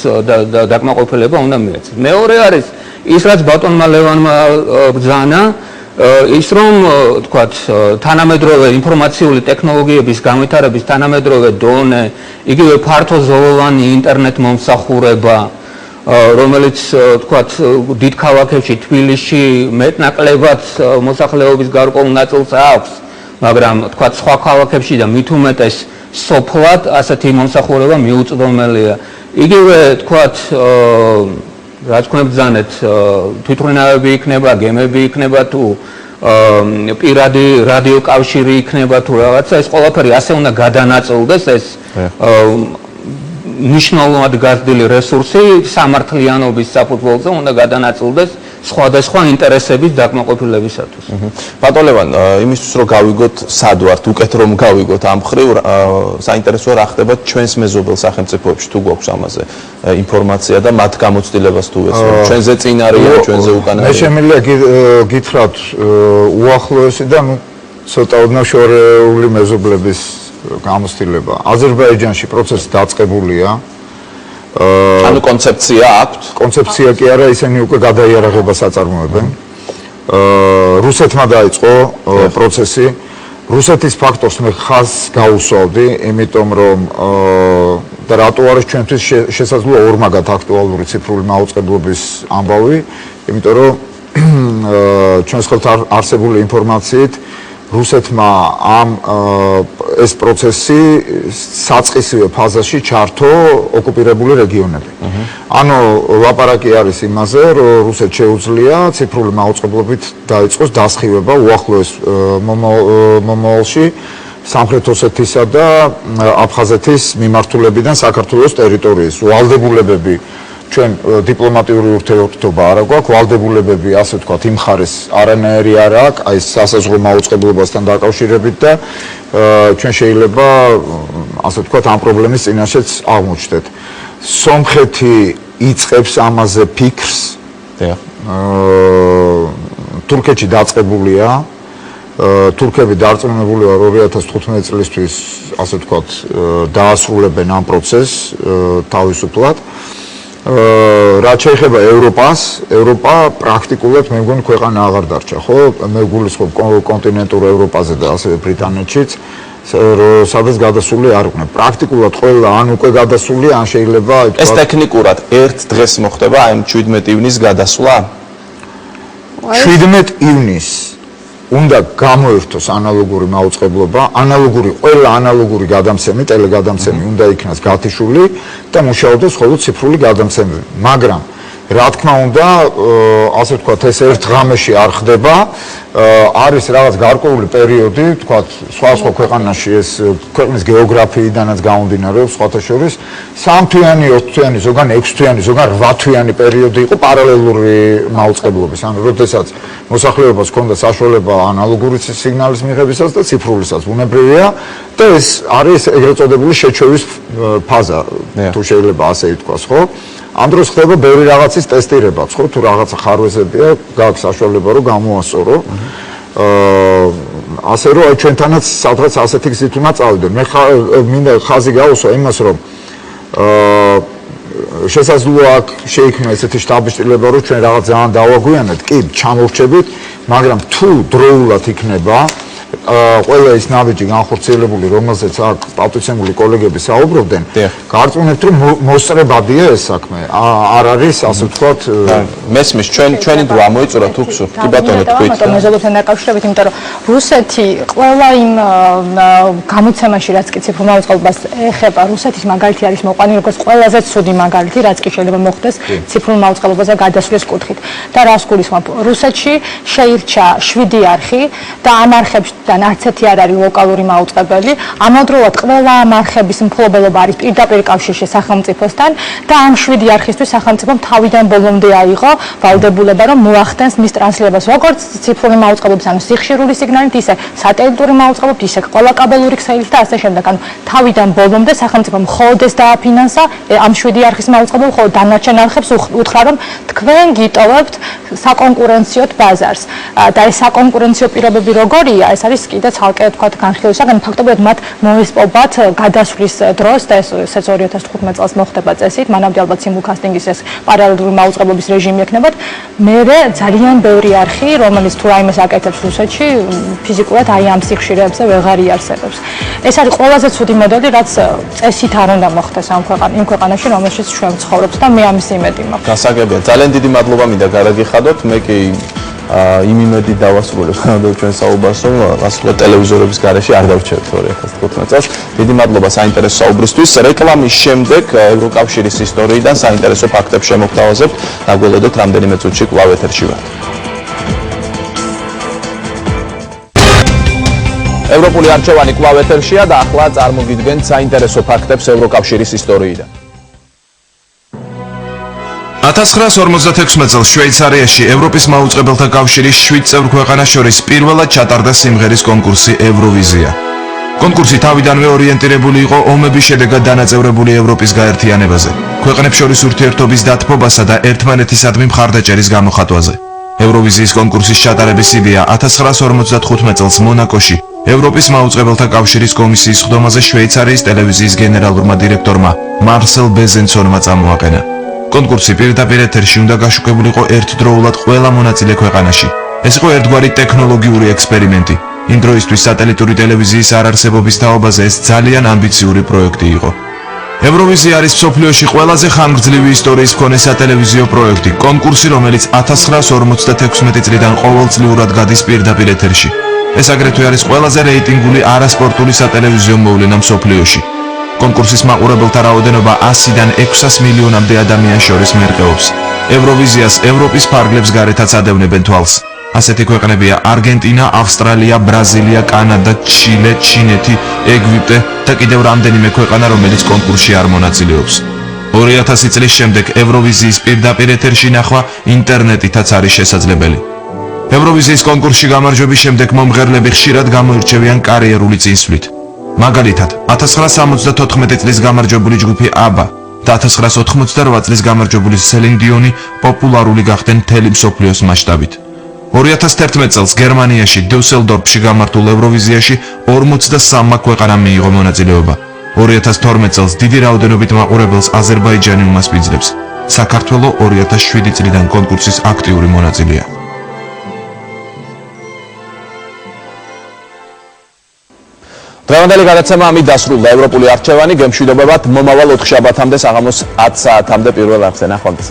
დაკმაყოფილება უნდა მიეცეს. მეორე არის ის, რაც ბატონმა ლევანმა ბრძანა, ის რომ თქვათ თანამედროვე ინფორმაციული ტექნოლოგიების განვითარების თანამედროვე დონე, იგივე ფართოზოლოვანი ინტერნეტ მომსახურება, რომელიც თქვათ დიდ ქალაქებში, თბილისში მეტნაკლებად მოსახლეობის გარკვეულ ნაწილს აქვს, მაგრამ თქვათ სხვა ქალაქებში და მით უმეტეს სოფლად ასეთი მომსახურება მიუწვდომელია. იგივე თქვათ რაც თქვენ ბრძანეთ, თვითმფრინავები იქნება, გემები იქნება თუ პირადი რადიოკავშირი იქნება თუ რაღაცა, ეს ყველაფერი ასე უნდა გადანაწილდეს, ეს ნიშნულად გაზრდილი რესურსი სამართლიანობის საფუძველზე უნდა გადანაწილდეს სხვადასხვა ინტერესების დაკმაყოფილებისათვის. ბატონო ლევან, იმისთვის რომ გავიგოთ სად ვართ, უკეთ რომ გავიგოთ ამ ხრივ, საინტერესოა რა ხდება ჩვენს მეზობელ სახელმწიფოებში, თუ გვაქვს ამაზე ინფორმაცია და მათ გამოცდილებას თუ ესწრებთ. ჩვენზე წინ არიან, ჩვენზე უკან არიან. მე შემიძლია გითხრათ უახლოესი და ცოტა ოდნავ მეზობლების გამოცდილება. აზერბაიჯანში პროცესი დაწყებულია. ანუ კონცეფცია აქვთ? კონცეფცია კი არა, ისინი უკვე გადაიარაღებას აწარმოებენ. რუსეთმა დაიწყო პროცესი. რუსეთის ფაქტორს მე ხაზს გაუსვავდი, იმიტომ რომ და რატო არის ჩვენთვის შესაძლოა ორმაგად აქტუალური ციფრული მაუწყებლობის ამბავი, იმიტომ რომ ჩვენს ხელთ არსებული ინფორმაციით რუსეთმა ამ ეს პროცესი საწყისივე ფაზაში ჩართო ოკუპირებული რეგიონები. ანუ ლაპარაკი არის იმაზე, რომ რუსეთს შეუძლია ციფრული მაუწყებლობით დაიწყოს დასხივება უახლოეს მომავალში სამხრეთ ოსეთისა და აფხაზეთის მიმართულებიდან საქართველოს ტერიტორიის. ვალდებულებები ჩვენ დიპლომატიური ურთიერთობა არ აქვს, ვალდებულებები ასე ვთქვათ იმ ხარეს არანაირი არ აქვს, აი სასაზღვრო მაუწყებლობასთან დაკავშირებით და ჩვენ შეიძლება ასე ვთქვათ ამ პრობლემის წინაშეც აღმოჩნდეთ. სომხეთი იწყებს ამაზე ფიქრს. თურქეთში დაწყებულია, თურქები დარწმუნებული ვარ 2015 წლისთვის ასე ვთქვათ დაასრულებენ ამ პროცესს თავისუფლად. რაც შეეხება ევროპას, ევროპა პრაქტიკულად მე მგონი ქვეყანა აღარ დარჩა, ხო? მე გულისხმობ კონტინენტურ ევროპაზე და ასევე ბრიტანეთშიც, სადაც გადასული არ იქნება. პრაქტიკულად ყველა ან უკვე გადასული, ან შეიძლება ითქვას. ეს ტექნიკურად ერთ დღეს მოხდება აი 17 ივნის გადასვლა? 17 ივნის უნდა გამოერთოს ანალოგური მაუწყებლობა, ყველა ანალოგური გადამცემი, ტელეგადამცემი უნდა იქნას გათიშული და მუშაობდეს მხოლოდ ციფრული გადამცემები. მაგრამ რა თქმა უნდა, ასე ვთქვათ, ეს ერთ ღამეში არ ხდება, არის რაღაც გარკვეული პერიოდი, ვთქვათ, სხვა ქვეყანაში ეს ქვეყნის გეოგრაფიიდანაც გამომდინარეობს, სხვათა შორის 3 თვიანი, 4 თვიანი, ზოგან 6 თვიანი, ზოგან 8 თვიანი პერიოდი იყო პარალელური მაუწყებლობის. ანუ როდესაც მოსახლეობას ჰქონდა საშუალება ანალოგური სიგნალის მიღებისას და ციფრულისაც ბუნებრივია და ეს არის ეგრეთ წოდებული შეჩევის ფაზა, თუ შეიძლება ასე ითქვას, ხო? ამ დროს ხდება ბევრი რაღაცის ტესტირებაც, ხო? თუ რაღაცა ხარვეზებია, გაქვს საშუალება რომ გამოასწორო. ასე რომ აი ჩვენთანაც სადღაც ასეთი გზით უნდა წავიდეთ. მე მინდა ხაზი გაუსვა იმას, რომ შესაძლოა შეიქმნა ესეთი შტაბ-შტილება, რომ ჩვენ რაღაც ძალიან დავაგვიანებთ, კი, ჩამოვრჩებით, მაგრამ თუ დროულად იქნება ყველა ის ნაბიჯი განხორციელებული, რომელზეც აქ პატივცემული კოლეგები საუბრობდნენ, გარწმუნებთ, რომ მოსწრებადია ეს საქმე. არ არის, ასე ვთქვათ, მესმის ჩვენი დრო ამოიწურა თუ გსურთ. კი ბატონო, თქვით. მეზობელთან დაკავშირებით, იმიტომ რომ რუსეთი ყველა იმ გამოცემაში, რაც კი ციფრულ მაუწყებლობას ეხება, რუსეთის მაგალითი არის მოყვანილი როგორც ყველაზე ცუდი მაგალითი, რაც კი შეიძლება მოხდეს ციფრულ მაუწყებლობაზე გადასვლის კუთხით. და რას გულისხმობ? რუსეთში შეირჩა 7 არხი და ამ არხებიდან არც ერთი არ არის ლოკალური მაუწყებელი. ამავდროულად ყველა ამ არხების მფლობელობა არის პირდაპირ კავშირში სახელმწიფოსთან და ამ 7 არხისთვის სახელმწიფომ თავიდან ბოლომდე აიღო ვალდებულება, რომ მოახდენს მის ტრანსლირებას როგორც ციფრული მაუწყებლობის, ანუ სიხშირული სიგნალით, ისე სატელიტური მაუწყებლობით, ისე ყველა კაბელური ქსელით და ასე შემდეგ. ანუ თავიდან ბოლომდე სახელმწიფომ მხოლოდ ეს დააფინანსა ამ 7 არხის მაუწყებლობა, ხოლო დანარჩენ არხებს უთხრა, რომ თქვენ გიტოვებთ საკონკურენციოდ ბაზარს. და ეს საკონკურენციო პირობები როგორია? ეს არის კიდე ცალკე თქვათ განხილვის საგანი, ფაქტობრივად მათ მოესპობათ გადასვლის დროს და ესეც 2015 წელს მოხდება წესით, მანამდე ალბათ სიმულკასტინგის ეს პარალელური მაუწყებლობის რეჟიმი ექნებათ. მერე ძალიან ბევრი არხი, რომელიც თუ რაიმეს აკეთებს რუსეთში, ფიზიკურად აი ამ სიხშირეებზე ვეღარ იარსებებს. ეს არის ყველაზე ცუდი მოდელი, რაც წესით არ უნდა მოხდეს იმ ქვეყანაში, რომელშიც ჩვენ ვცხოვრობთ და მე ამის იმედი მაქვს. გასაგებია. ძალიან დიდი მადლობა მინდა გარაგიხადოთ. მე კი იმ იმედი დავასრულებ ჩვენ საუბარს, რომ ასე ტელევიზორების გარეშე არ დავრჩევთ 2015 წელს. დიდი მადლობა საინტერესო საუბრისთვის. რეკლამის შემდეგ ევროკავშირის ისტორიიდან საინტერესო ფაქტებს შემოგთავაზებთ. დაგველოდოთ რამდენიმე წუთში კვლავ ეთერში ვართ. ევროპული არჩევანი კვლავ ეთერშია და ახლა წარმოგიდგენთ საინტერესო ფაქტებს ევროკავშირის ისტორიიდან. 1956 წელს შვეიცარიაში ევროპის მაუწყებელთა კავშირის 7 წევრ ქვეყანას შორის პირველად ჩატარდა სიმღერის კონკურსი ევროვიზია. კონკურსი თავიდანვე ორიენტირებული იყო ომების შედეგად დანაწევრებული ევროპის გაერთიანებაზე, ქვეყნებს შორის ურთიერთობის დათბობასა და ერთმანეთისადმი მხარდაჭერის გამოხატვაზე. ევროვიზიის კონკურსის ჩატარების იდეა 1955 წელს მონაკოში ევროპის მაუწყებელთა კავშირის კომისიის ხდომაზე შვეიცარიის ტელევიზიის გენერალურმა დირექტორმა მარსელ ბეზენსონმა წამოაყენა. კონკურსი პირდაპირ ეთერში უნდა გაშუქებულიყო ერთდროულად ყველა მონაწილე ქვეყანაში. ეს იყო ერთგვარი ტექნოლოგიური ექსპერიმენტი. იმ დროისთვის სატელიტური ტელევიზიის არარსებობის თაობაზე ეს ძალიან ამბიციური პროექტი იყო. ევროვიზია არის მსოფლიოში ყველაზე ხანგრძლივი ისტორიის მქონე სატელევიზიო პროექტი, კონკურსი, რომელიც 1956 წლიდან ყოველწლიურად გადის პირდაპირ ეთერში. ეს აგრეთვე არის ყველაზე რეიტინგული არასპორტული სატელევიზიო მოვლენა მსოფლიოში. კონკურსის მაყურებელთა რაოდენობა 100-დან 600 მილიონამდე ადამიანს შორის მერყეობს. ევროვიზიას ევროპის ფარგლებს გარეთაც ადევნებენ თვალს. ასეთი ქვეყნებია არგენტინა, ავსტრალია, ბრაზილია, კანადა, ჩილე, ჩინეთი, ეგვიპტე და კიდევ რამდენიმე ქვეყანა, რომელიც კონკურსში არ მონაწილეობს. 2000 წლის შემდეგ ევროვიზიის პირდაპირ ეთერში ნახვა ინტერნეტითაც არის შესაძლებელი. ევროვიზიის კონკურსში გამარჯვების შემდეგ მომღერლები ხშირად გამოირჩევიან კარიერული წინსვლით. მაგალითად, 1974 წლის გამარჯვებული ჯგუფი აბა და 1988 წლის გამარჯვებული სელინ დიონი პოპულარული გახდნენ მთელი მსოფლიოს მასშტაბით. 2011 წელს გერმანიაში დუსელდორფში გამართულ ევროვიზიაში 43 ქვეყანამ მიიღო მონაწილეობა. 2012 წელს დიდი რაოდენობით მაყურებელს აზერბაიჯანი უმასპინძლებს. საქართველო 2007 წლიდან კონკურსის აქტიური მონაწილეა. დღევანდელი გადაცემა ამით დასრულდა. ევროპული არჩევანი გემშვიდობებად მომავალ 4 შაბათამდე საღამოს 10 საათამდე პირველ არხზე. ნახვამდის.